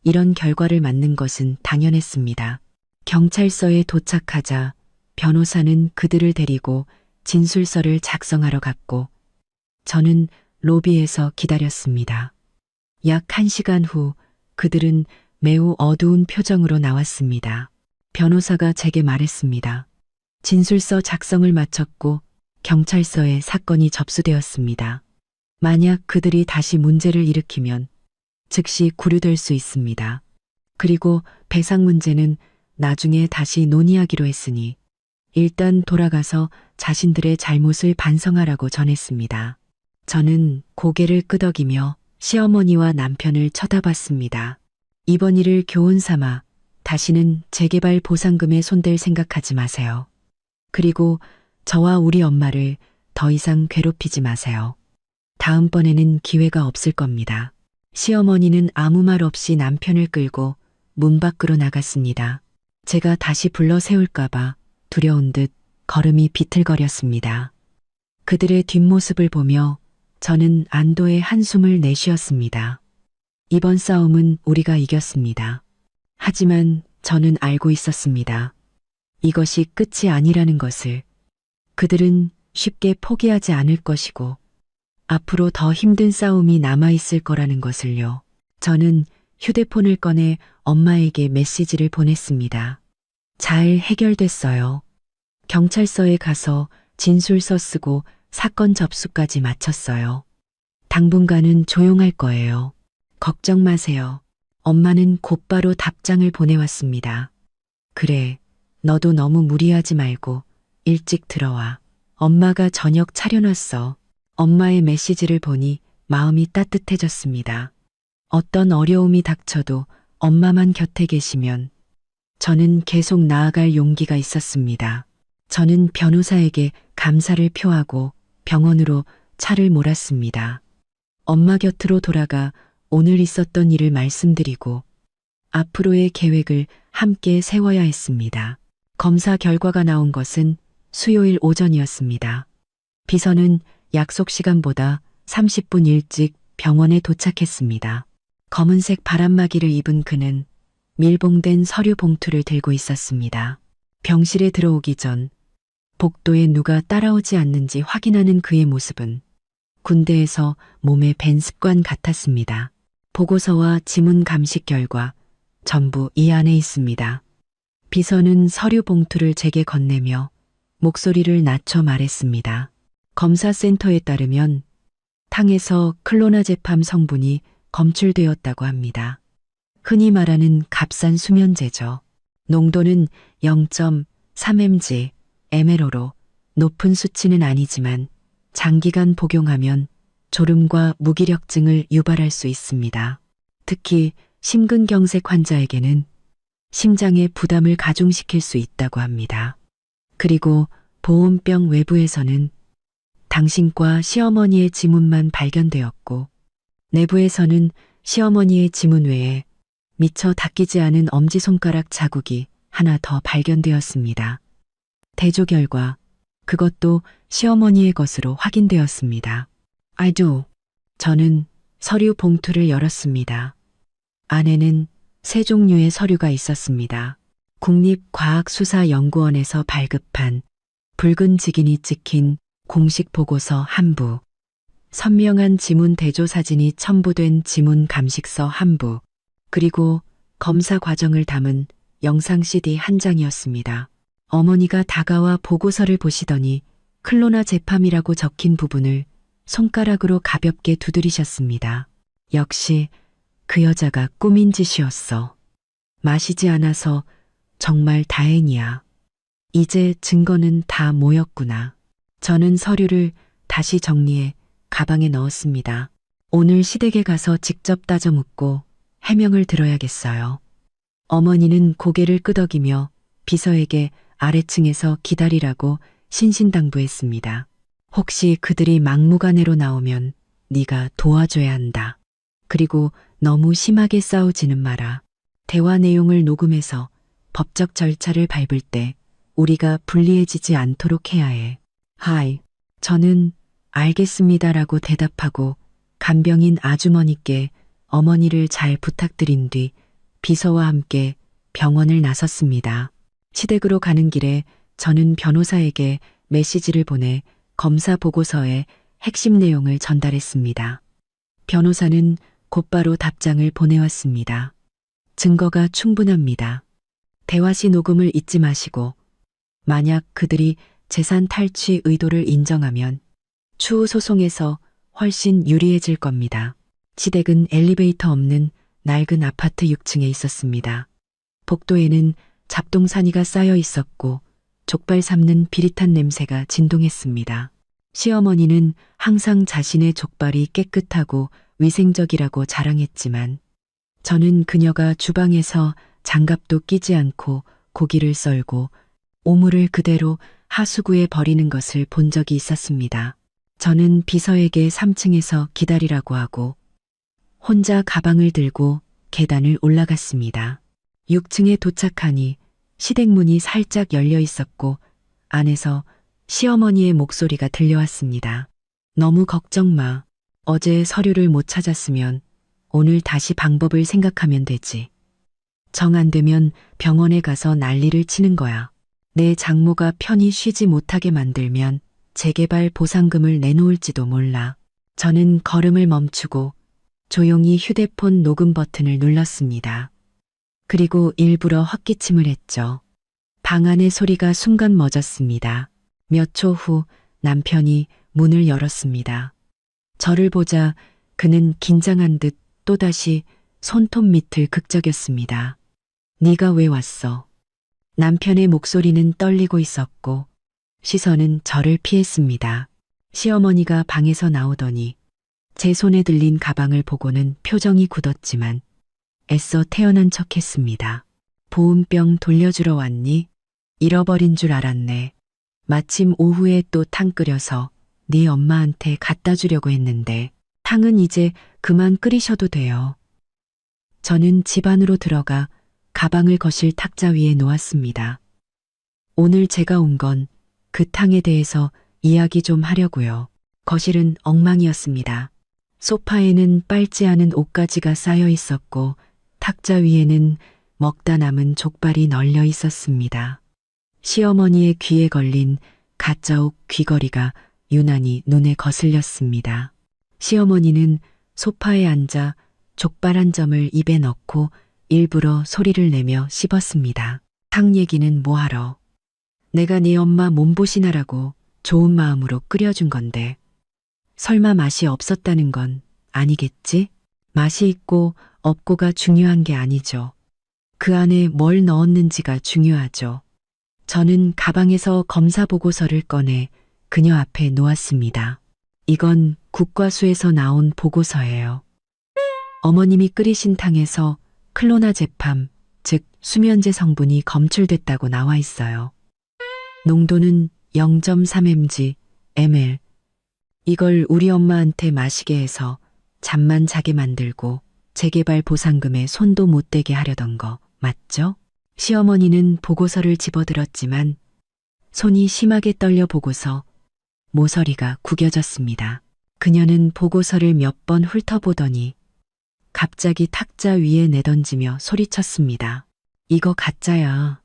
이런 결과를 맞는 것은 당연했습니다. 경찰서에 도착하자 변호사는 그들을 데리고 진술서를 작성하러 갔고 저는 로비에서 기다렸습니다. 약 1시간 후 그들은 매우 어두운 표정으로 나왔습니다. 변호사가 제게 말했습니다. 진술서 작성을 마쳤고 경찰서에 사건이 접수되었습니다. 만약 그들이 다시 문제를 일으키면 즉시 구류될 수 있습니다. 그리고 배상 문제는 나중에 다시 논의하기로 했으니 일단 돌아가서 자신들의 잘못을 반성하라고 전했습니다. 저는 고개를 끄덕이며 시어머니와 남편을 쳐다봤습니다. 이번 일을 교훈 삼아 다시는 재개발 보상금에 손댈 생각하지 마세요. 그리고 저와 우리 엄마를 더 이상 괴롭히지 마세요. 다음번에는 기회가 없을 겁니다. 시어머니는 아무 말 없이 남편을 끌고 문 밖으로 나갔습니다. 제가 다시 불러 세울까봐 두려운 듯 걸음이 비틀거렸습니다. 그들의 뒷모습을 보며 저는 안도의 한숨을 내쉬었습니다. 이번 싸움은 우리가 이겼습니다. 하지만 저는 알고 있었습니다. 이것이 끝이 아니라는 것을. 그들은 쉽게 포기하지 않을 것이고 앞으로 더 힘든 싸움이 남아있을 거라는 것을요. 저는 휴대폰을 꺼내 엄마에게 메시지를 보냈습니다. 잘 해결됐어요. 경찰서에 가서 진술서 쓰고 사건 접수까지 마쳤어요. 당분간은 조용할 거예요. 걱정 마세요. 엄마는 곧바로 답장을 보내왔습니다. 그래, 너도 너무 무리하지 말고 일찍 들어와. 엄마가 저녁 차려놨어. 엄마의 메시지를 보니 마음이 따뜻해졌습니다. 어떤 어려움이 닥쳐도 엄마만 곁에 계시면 저는 계속 나아갈 용기가 있었습니다. 저는 변호사에게 감사를 표하고 병원으로 차를 몰았습니다. 엄마 곁으로 돌아가 오늘 있었던 일을 말씀드리고 앞으로의 계획을 함께 세워야 했습니다. 검사 결과가 나온 것은 수요일 오전이었습니다. 비서는 약속 시간보다 30분 일찍 병원에 도착했습니다. 검은색 바람막이를 입은 그는 밀봉된 서류 봉투를 들고 있었습니다. 병실에 들어오기 전 복도에 누가 따라오지 않는지 확인하는 그의 모습은 군대에서 몸에 밴 습관 같았습니다. 보고서와 지문 감식 결과 전부 이 안에 있습니다. 비서는 서류 봉투를 제게 건네며 목소리를 낮춰 말했습니다. 검사센터에 따르면 탕에서 클로나제팜 성분이 검출되었다고 합니다. 흔히 말하는 값싼 수면제죠. 농도는 0.3mg, mL로 높은 수치는 아니지만 장기간 복용하면 졸음과 무기력증을 유발할 수 있습니다. 특히 심근경색 환자에게는 심장에 부담을 가중시킬 수 있다고 합니다. 그리고 보온병 외부에서는 당신과 시어머니의 지문만 발견되었고 내부에서는 시어머니의 지문 외에 미처 닦이지 않은 엄지손가락 자국이 하나 더 발견되었습니다. 대조 결과 그것도 시어머니의 것으로 확인되었습니다. I do. 저는 서류 봉투를 열었습니다. 안에는 세 종류의 서류가 있었습니다. 국립과학수사연구원에서 발급한 붉은 직인이 찍힌 공식 보고서 한 부, 선명한 지문 대조 사진이 첨부된 지문 감식서 한 부, 그리고 검사 과정을 담은 영상 CD 한 장이었습니다. 어머니가 다가와 보고서를 보시더니 클로나제팜이라고 적힌 부분을 손가락으로 가볍게 두드리셨습니다. 역시 그 여자가 꾸민 짓이었어. 마시지 않아서 정말 다행이야. 이제 증거는 다 모였구나. 저는 서류를 다시 정리해 가방에 넣었습니다. 오늘 시댁에 가서 직접 따져 묻고 해명을 들어야겠어요. 어머니는 고개를 끄덕이며 비서에게 아래층에서 기다리라고 신신당부했습니다. 혹시 그들이 막무가내로 나오면 네가 도와줘야 한다. 그리고 너무 심하게 싸우지는 마라. 대화 내용을 녹음해서 법적 절차를 밟을 때 우리가 불리해지지 않도록 해야 해. 하이. 저는 알겠습니다라고 대답하고 간병인 아주머니께 어머니를 잘 부탁드린 뒤 비서와 함께 병원을 나섰습니다. 시댁으로 가는 길에 저는 변호사에게 메시지를 보내 검사 보고서의 핵심 내용을 전달했습니다. 변호사는 곧바로 답장을 보내왔습니다. 증거가 충분합니다. 대화시 녹음을 잊지 마시고 만약 그들이 재산 탈취 의도를 인정하면 추후 소송에서 훨씬 유리해질 겁니다. 시댁은 엘리베이터 없는 낡은 아파트 6층에 있었습니다. 복도에는 잡동사니가 쌓여 있었고 족발 삶는 비릿한 냄새가 진동했습니다. 시어머니는 항상 자신의 족발이 깨끗하고 위생적이라고 자랑했지만 저는 그녀가 주방에서 장갑도 끼지 않고 고기를 썰고 오물을 그대로 하수구에 버리는 것을 본 적이 있었습니다. 저는 비서에게 3층에서 기다리라고 하고 혼자 가방을 들고 계단을 올라갔습니다. 6층에 도착하니 시댁문이 살짝 열려 있었고 안에서 시어머니의 목소리가 들려왔습니다. 너무 걱정 마. 어제 서류를 못 찾았으면 오늘 다시 방법을 생각하면 되지. 정 안 되면 병원에 가서 난리를 치는 거야. 내 장모가 편히 쉬지 못하게 만들면 재개발 보상금을 내놓을지도 몰라. 저는 걸음을 멈추고 조용히 휴대폰 녹음 버튼을 눌렀습니다. 그리고 일부러 헛기침을 했죠. 방 안의 소리가 순간 멎었습니다. 몇 초 후 남편이 문을 열었습니다. 저를 보자 그는 긴장한 듯 또다시 손톱 밑을 극적였습니다. 네가 왜 왔어? 남편의 목소리는 떨리고 있었고 시선은 저를 피했습니다. 시어머니가 방에서 나오더니 제 손에 들린 가방을 보고는 표정이 굳었지만 애써 태어난 척했습니다. 보온병 돌려주러 왔니? 잃어버린 줄 알았네. 마침 오후에 또 탕 끓여서 네 엄마한테 갖다 주려고 했는데 탕은 이제 그만 끓이셔도 돼요. 저는 집 안으로 들어가 가방을 거실 탁자 위에 놓았습니다. 오늘 제가 온 건 그 탕에 대해서 이야기 좀 하려고요. 거실은 엉망이었습니다. 소파에는 빨지 않은 옷가지가 쌓여 있었고 탁자 위에는 먹다 남은 족발이 널려 있었습니다. 시어머니의 귀에 걸린 가짜옥 귀걸이가 유난히 눈에 거슬렸습니다. 시어머니는 소파에 앉아 족발 한 점을 입에 넣고 일부러 소리를 내며 씹었습니다. 탕 얘기는 뭐하러. 내가 네 엄마 몸보신하라고 좋은 마음으로 끓여준 건데 설마 맛이 없었다는 건 아니겠지? 맛이 있고 없고가 중요한 게 아니죠. 그 안에 뭘 넣었는지가 중요하죠. 저는 가방에서 검사 보고서를 꺼내 그녀 앞에 놓았습니다. 이건 국과수에서 나온 보고서예요. 어머님이 끓이신 탕에서 클로나제팜, 즉 수면제 성분이 검출됐다고 나와 있어요. 농도는 0.3mg/ml. 이걸 우리 엄마한테 마시게 해서 잠만 자게 만들고 재개발 보상금에 손도 못 대게 하려던 거 맞죠? 시어머니는 보고서를 집어들었지만 손이 심하게 떨려 보고서 모서리가 구겨졌습니다. 그녀는 보고서를 몇 번 훑어보더니 갑자기 탁자 위에 내던지며 소리쳤습니다. 이거 가짜야.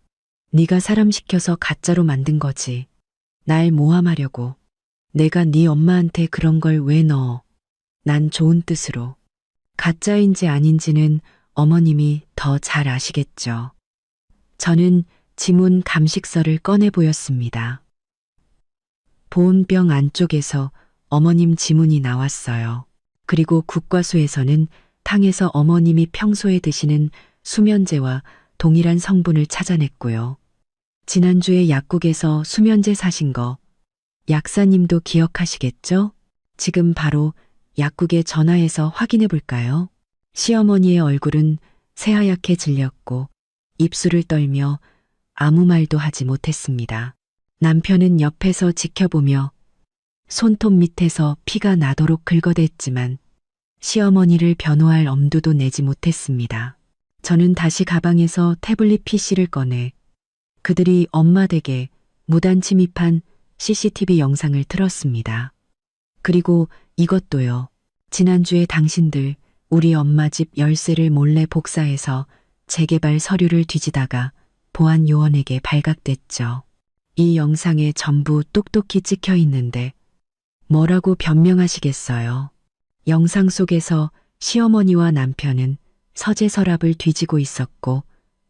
네가 사람 시켜서 가짜로 만든 거지. 날 모함하려고. 내가 네 엄마한테 그런 걸 왜 넣어. 난 좋은 뜻으로. 가짜인지 아닌지는 어머님이 더 잘 아시겠죠. 저는 지문 감식서를 꺼내 보였습니다. 보온병 안쪽에서 어머님 지문이 나왔어요. 그리고 국과수에서는 탕에서 어머님이 평소에 드시는 수면제와 동일한 성분을 찾아냈고요. 지난주에 약국에서 수면제 사신 거 약사님도 기억하시겠죠? 지금 바로 약국에 전화해서 확인해 볼까요? 시어머니의 얼굴은 새하얗게 질렸고 입술을 떨며 아무 말도 하지 못했습니다. 남편은 옆에서 지켜보며 손톱 밑에서 피가 나도록 긁어댔지만 시어머니를 변호할 엄두도 내지 못했습니다. 저는 다시 가방에서 태블릿 PC를 꺼내 그들이 엄마 댁에 무단 침입한 CCTV 영상을 틀었습니다. 그리고 이것도요. 지난주에 당신들 우리 엄마 집 열쇠를 몰래 복사해서 재개발 서류를 뒤지다가 보안 요원에게 발각됐죠. 이 영상에 전부 똑똑히 찍혀 있는데 뭐라고 변명하시겠어요? 영상 속에서 시어머니와 남편은 서재 서랍을 뒤지고 있었고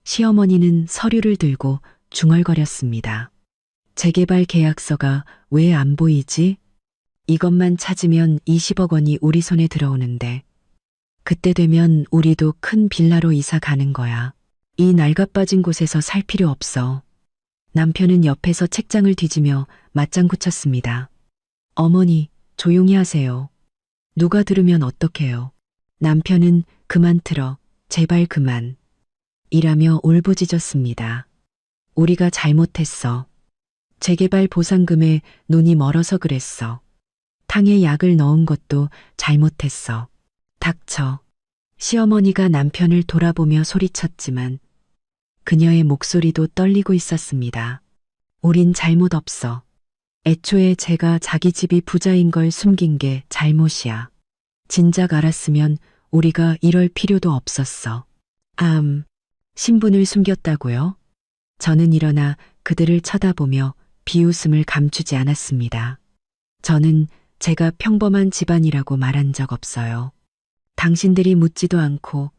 시어머니는 서류를 들고 중얼거렸습니다. 재개발 계약서가 왜 안 보이지? 이것만 찾으면 20억 원이 우리 손에 들어오는데 그때 되면 우리도 큰 빌라로 이사 가는 거야. 이 낡아빠진 곳에서 살 필요 없어. 남편은 옆에서 책장을 뒤지며 맞장구 쳤습니다. 어머니, 조용히 하세요. 누가 들으면 어떡해요. 남편은 그만 틀어. 제발 그만. 이라며 울부짖었습니다. 우리가 잘못했어. 재개발 보상금에 눈이 멀어서 그랬어. 탕에 약을 넣은 것도 잘못했어. 닥쳐. 시어머니가 남편을 돌아보며 소리쳤지만 그녀의 목소리도 떨리고 있었습니다. 우린 잘못 없어. 애초에 제가 자기 집이 부자인 걸 숨긴 게 잘못이야. 진작 알았으면 우리가 이럴 필요도 없었어. 신분을 숨겼다고요? 저는 일어나 그들을 쳐다보며 비웃음을 감추지 않았습니다. 저는 제가 평범한 집안이라고 말한 적 없어요. 당신들이 묻지도 않고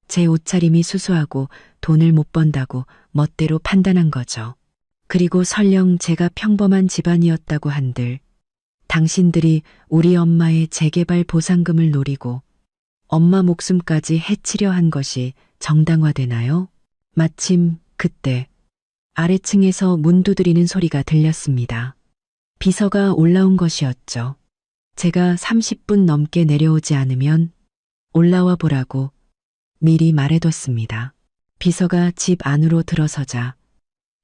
제 옷차림이 수수하고 돈을 못 번다고 멋대로 판단한 거죠. 그리고 설령 제가 평범한 집안이었다고 한들 당신들이 우리 엄마의 재개발 보상금을 노리고 엄마 목숨까지 해치려 한 것이 정당화되나요? 마침 그때 아래층에서 문 두드리는 소리가 들렸습니다. 비서가 올라온 것이었죠. 제가 30분 넘게 내려오지 않으면 올라와 보라고 미리 말해뒀습니다. 비서가 집 안으로 들어서자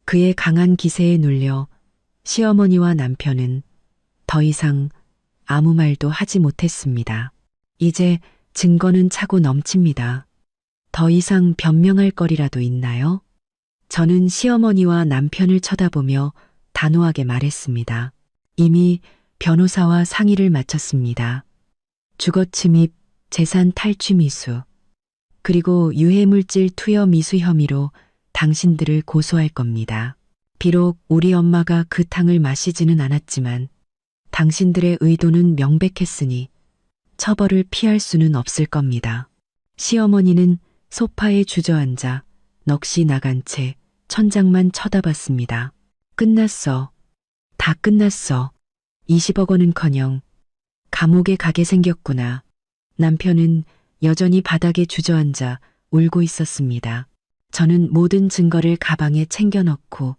그의 강한 기세에 눌려 시어머니와 남편은 더 이상 아무 말도 하지 못했습니다. 이제 증거는 차고 넘칩니다. 더 이상 변명할 거리라도 있나요? 저는 시어머니와 남편을 쳐다보며 단호하게 말했습니다. 이미 변호사와 상의를 마쳤습니다. 주거침입, 재산 탈취 미수, 그리고 유해물질 투여 미수 혐의로 당신들을 고소할 겁니다. 비록 우리 엄마가 그 탕을 마시지는 않았지만 당신들의 의도는 명백했으니 처벌을 피할 수는 없을 겁니다. 시어머니는 소파에 주저앉아 넋이 나간 채 천장만 쳐다봤습니다. 끝났어. 다 끝났어. 20억 원은커녕 감옥에 가게 생겼구나. 남편은 여전히 바닥에 주저앉아 울고 있었습니다. 저는 모든 증거를 가방에 챙겨 넣고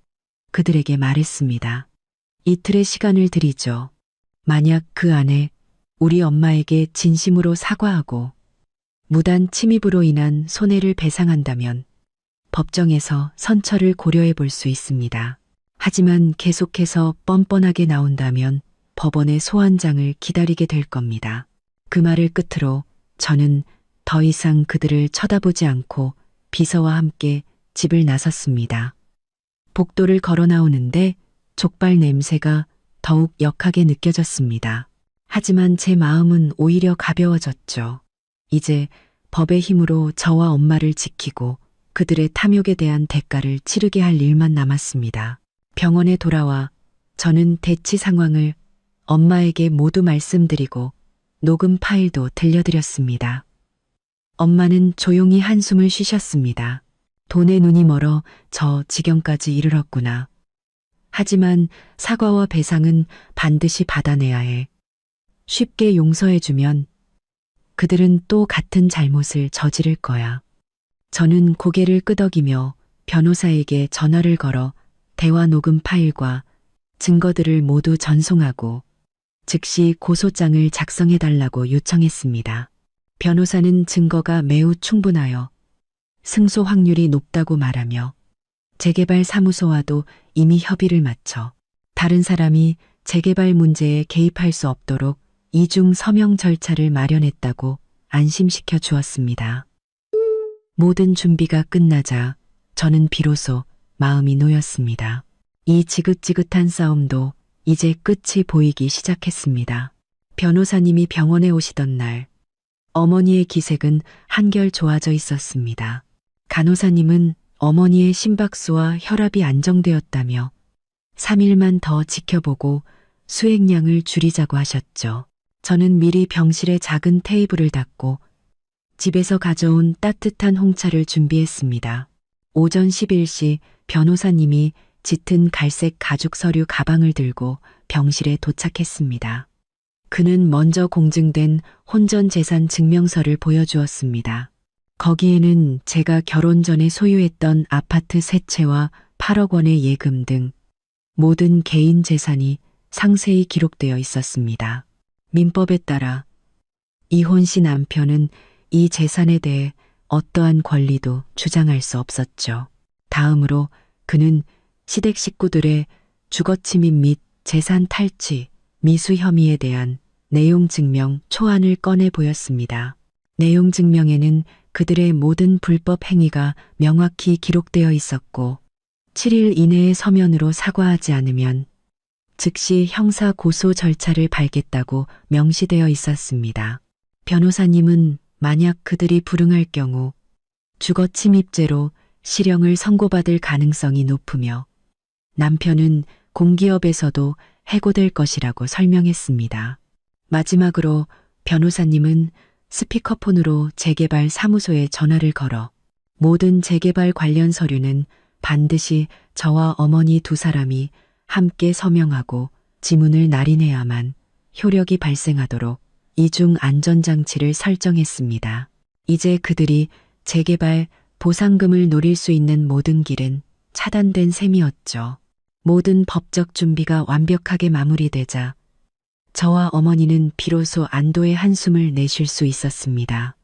그들에게 말했습니다. 이틀의 시간을 드리죠. 만약 그 안에 우리 엄마에게 진심으로 사과하고 무단 침입으로 인한 손해를 배상한다면 법정에서 선처를 고려해 볼 수 있습니다. 하지만 계속해서 뻔뻔하게 나온다면 법원의 소환장을 기다리게 될 겁니다. 그 말을 끝으로 저는 더 이상 그들을 쳐다보지 않고 비서와 함께 집을 나섰습니다. 복도를 걸어 나오는데 족발 냄새가 더욱 역하게 느껴졌습니다. 하지만 제 마음은 오히려 가벼워졌죠. 이제 법의 힘으로 저와 엄마를 지키고 그들의 탐욕에 대한 대가를 치르게 할 일만 남았습니다. 병원에 돌아와 저는 대치 상황을 엄마에게 모두 말씀드리고 녹음 파일도 들려드렸습니다. 엄마는 조용히 한숨을 쉬셨습니다. 돈에 눈이 멀어 저 지경까지 이르렀구나. 하지만 사과와 배상은 반드시 받아내야 해. 쉽게 용서해주면 그들은 또 같은 잘못을 저지를 거야. 저는 고개를 끄덕이며 변호사에게 전화를 걸어 대화 녹음 파일과 증거들을 모두 전송하고 즉시 고소장을 작성해달라고 요청했습니다. 변호사는 증거가 매우 충분하여 승소 확률이 높다고 말하며 재개발 사무소와도 이미 협의를 마쳐 다른 사람이 재개발 문제에 개입할 수 없도록 이중 서명 절차를 마련했다고 안심시켜 주었습니다. 모든 준비가 끝나자 저는 비로소 마음이 놓였습니다. 이 지긋지긋한 싸움도 이제 끝이 보이기 시작했습니다. 변호사님이 병원에 오시던 날 어머니의 기색은 한결 좋아져 있었습니다. 간호사님은 어머니의 심박수와 혈압이 안정되었다며 3일만 더 지켜보고 수액량을 줄이자고 하셨죠. 저는 미리 병실에 작은 테이블을 đặt고 집에서 가져온 따뜻한 홍차를 준비했습니다. 오전 11시 변호사님이 짙은 갈색 가죽 서류 가방을 들고 병실에 도착했습니다. 그는 먼저 공증된 혼전 재산 증명서를 보여주었습니다. 거기에는 제가 결혼 전에 소유했던 아파트 세 채와 8억 원의 예금 등 모든 개인 재산이 상세히 기록되어 있었습니다. 민법에 따라 이혼 시 남편은 이 재산에 대해 어떠한 권리도 주장할 수 없었죠. 다음으로 그는 시댁 식구들의 주거침입 및 재산 탈취, 미수 혐의에 대한 내용 증명 초안을 꺼내 보였습니다. 내용 증명에는 그들의 모든 불법 행위가 명확히 기록되어 있었고 7일 이내에 서면으로 사과하지 않으면 즉시 형사 고소 절차를 밟겠다고 명시되어 있었습니다. 변호사님은 만약 그들이 불응할 경우 주거 침입죄로 실형을 선고받을 가능성이 높으며 남편은 공기업에서도 해고될 것이라고 설명했습니다. 마지막으로 변호사님은 스피커폰으로 재개발 사무소에 전화를 걸어 모든 재개발 관련 서류는 반드시 저와 어머니 두 사람이 함께 서명하고 지문을 날인해야만 효력이 발생하도록 이중 안전장치를 설정했습니다. 이제 그들이 재개발 보상금을 노릴 수 있는 모든 길은 차단된 셈이었죠. 모든 법적 준비가 완벽하게 마무리되자 저와 어머니는 비로소 안도의 한숨을 내쉴 수 있었습니다.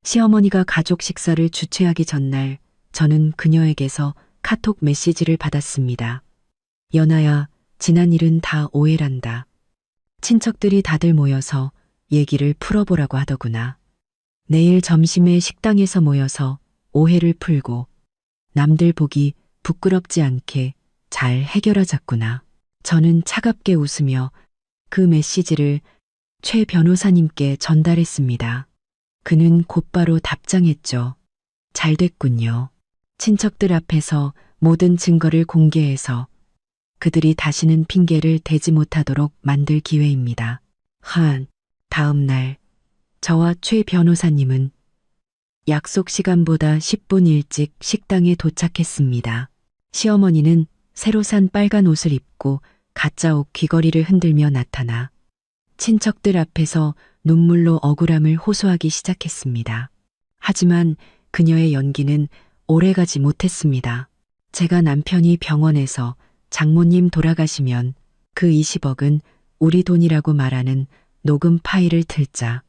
시어머니가 가족 식사를 주최하기 전날 저는 그녀에게서 카톡 메시지를 받았습니다. 연아야, 지난 일은 다 오해란다. 친척들이 다들 모여서 얘기를 풀어보라고 하더구나. 내일 점심에 식당에서 모여서 오해를 풀고 남들 보기 부끄럽지 않게 잘 해결하자꾸나. 저는 차갑게 웃으며 그 메시지를 최 변호사님께 전달했습니다. 그는 곧바로 답장했죠. 잘 됐군요. 친척들 앞에서 모든 증거를 공개해서 그들이 다시는 핑계를 대지 못하도록 만들 기회입니다. 다음 날 저와 최 변호사님은 약속 시간보다 10분 일찍 식당에 도착했습니다. 시어머니는 새로 산 빨간 옷을 입고 가짜 옷 귀걸이를 흔들며 나타나 친척들 앞에서 눈물로 억울함을 호소하기 시작했습니다. 하지만 그녀의 연기는 오래가지 못했습니다. 제가 남편이 병원에서 장모님 돌아가시면 그 20억은 우리 돈이라고 말하는 녹음 파일을 틀자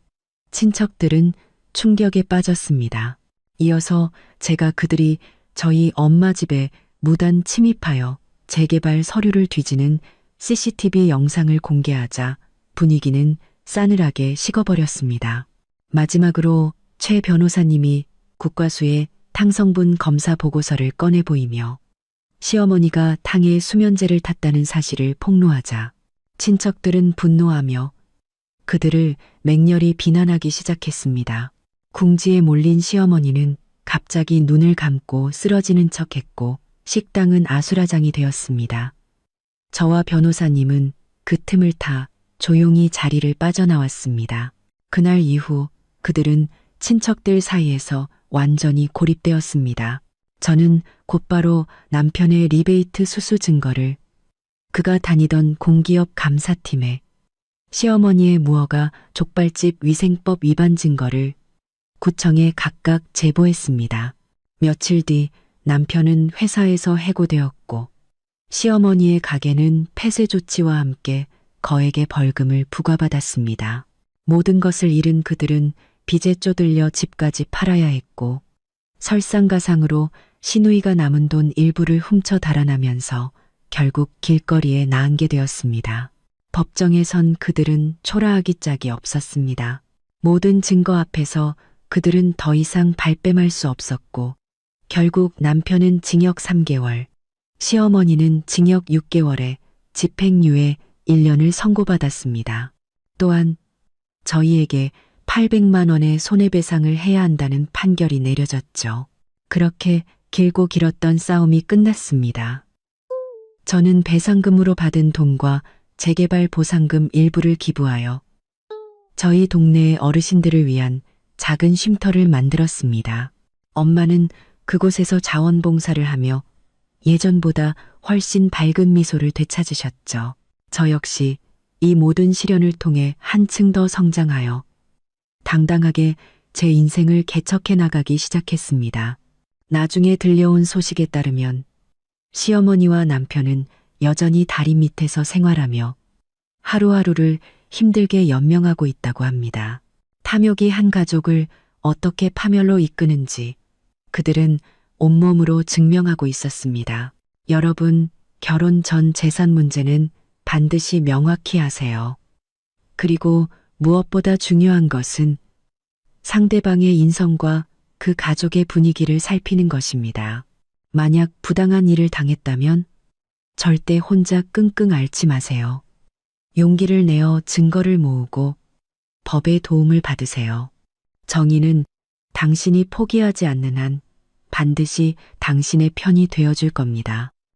친척들은 충격에 빠졌습니다. 이어서 제가 그들이 저희 엄마 집에 무단 침입하여 재개발 서류를 뒤지는 CCTV 영상을 공개하자 분위기는 싸늘하게 식어버렸습니다. 마지막으로 최 변호사님이 국과수의 탕성분 검사 보고서를 꺼내 보이며 시어머니가 탕에 수면제를 탔다는 사실을 폭로하자 친척들은 분노하며 그들을 맹렬히 비난하기 시작했습니다. 궁지에 몰린 시어머니는 갑자기 눈을 감고 쓰러지는 척했고 식당은 아수라장이 되었습니다. 저와 변호사님은 그 틈을 타 조용히 자리를 빠져나왔습니다. 그날 이후 그들은 친척들 사이에서 완전히 고립되었습니다. 저는 곧바로 남편의 리베이트 수수 증거를 그가 다니던 공기업 감사팀에 시어머니의 무허가 족발집 위생법 위반 증거를 구청에 각각 제보했습니다. 며칠 뒤 남편은 회사에서 해고되었고 시어머니의 가게는 폐쇄 조치와 함께 거액의 벌금을 부과받았습니다. 모든 것을 잃은 그들은 빚에 쪼들려 집까지 팔아야 했고 설상가상으로 시누이가 남은 돈 일부를 훔쳐 달아나면서 결국 길거리에 나앉게 되었습니다. 법정에 선 그들은 초라하기 짝이 없었습니다. 모든 증거 앞에서 그들은 더 이상 발뺌할 수 없었고 결국 남편은 징역 3개월, 시어머니는 징역 6개월에 집행유예 1년을 선고받았습니다. 또한 저희에게 800만 원의 손해배상을 해야 한다는 판결이 내려졌죠. 그렇게 길고 길었던 싸움이 끝났습니다. 저는 배상금으로 받은 돈과 재개발 보상금 일부를 기부하여 저희 동네의 어르신들을 위한 작은 쉼터를 만들었습니다. 엄마는 그곳에서 자원봉사를 하며 예전보다 훨씬 밝은 미소를 되찾으셨죠. 저 역시 이 모든 시련을 통해 한층 더 성장하여 당당하게 제 인생을 개척해 나가기 시작했습니다. 나중에 들려온 소식에 따르면 시어머니와 남편은 여전히 다리 밑에서 생활하며 하루하루를 힘들게 연명하고 있다고 합니다. 탐욕이 한 가족을 어떻게 파멸로 이끄는지 그들은 온몸으로 증명하고 있었습니다. 여러분, 결혼 전 재산 문제는 반드시 명확히 하세요. 그리고 무엇보다 중요한 것은 상대방의 인성과 그 가족의 분위기를 살피는 것입니다. 만약 부당한 일을 당했다면 절대 혼자 끙끙 앓지 마세요. 용기를 내어 증거를 모으고 법의 도움을 받으세요. 정의는 당신이 포기하지 않는 한 반드시 당신의 편이 되어줄 겁니다.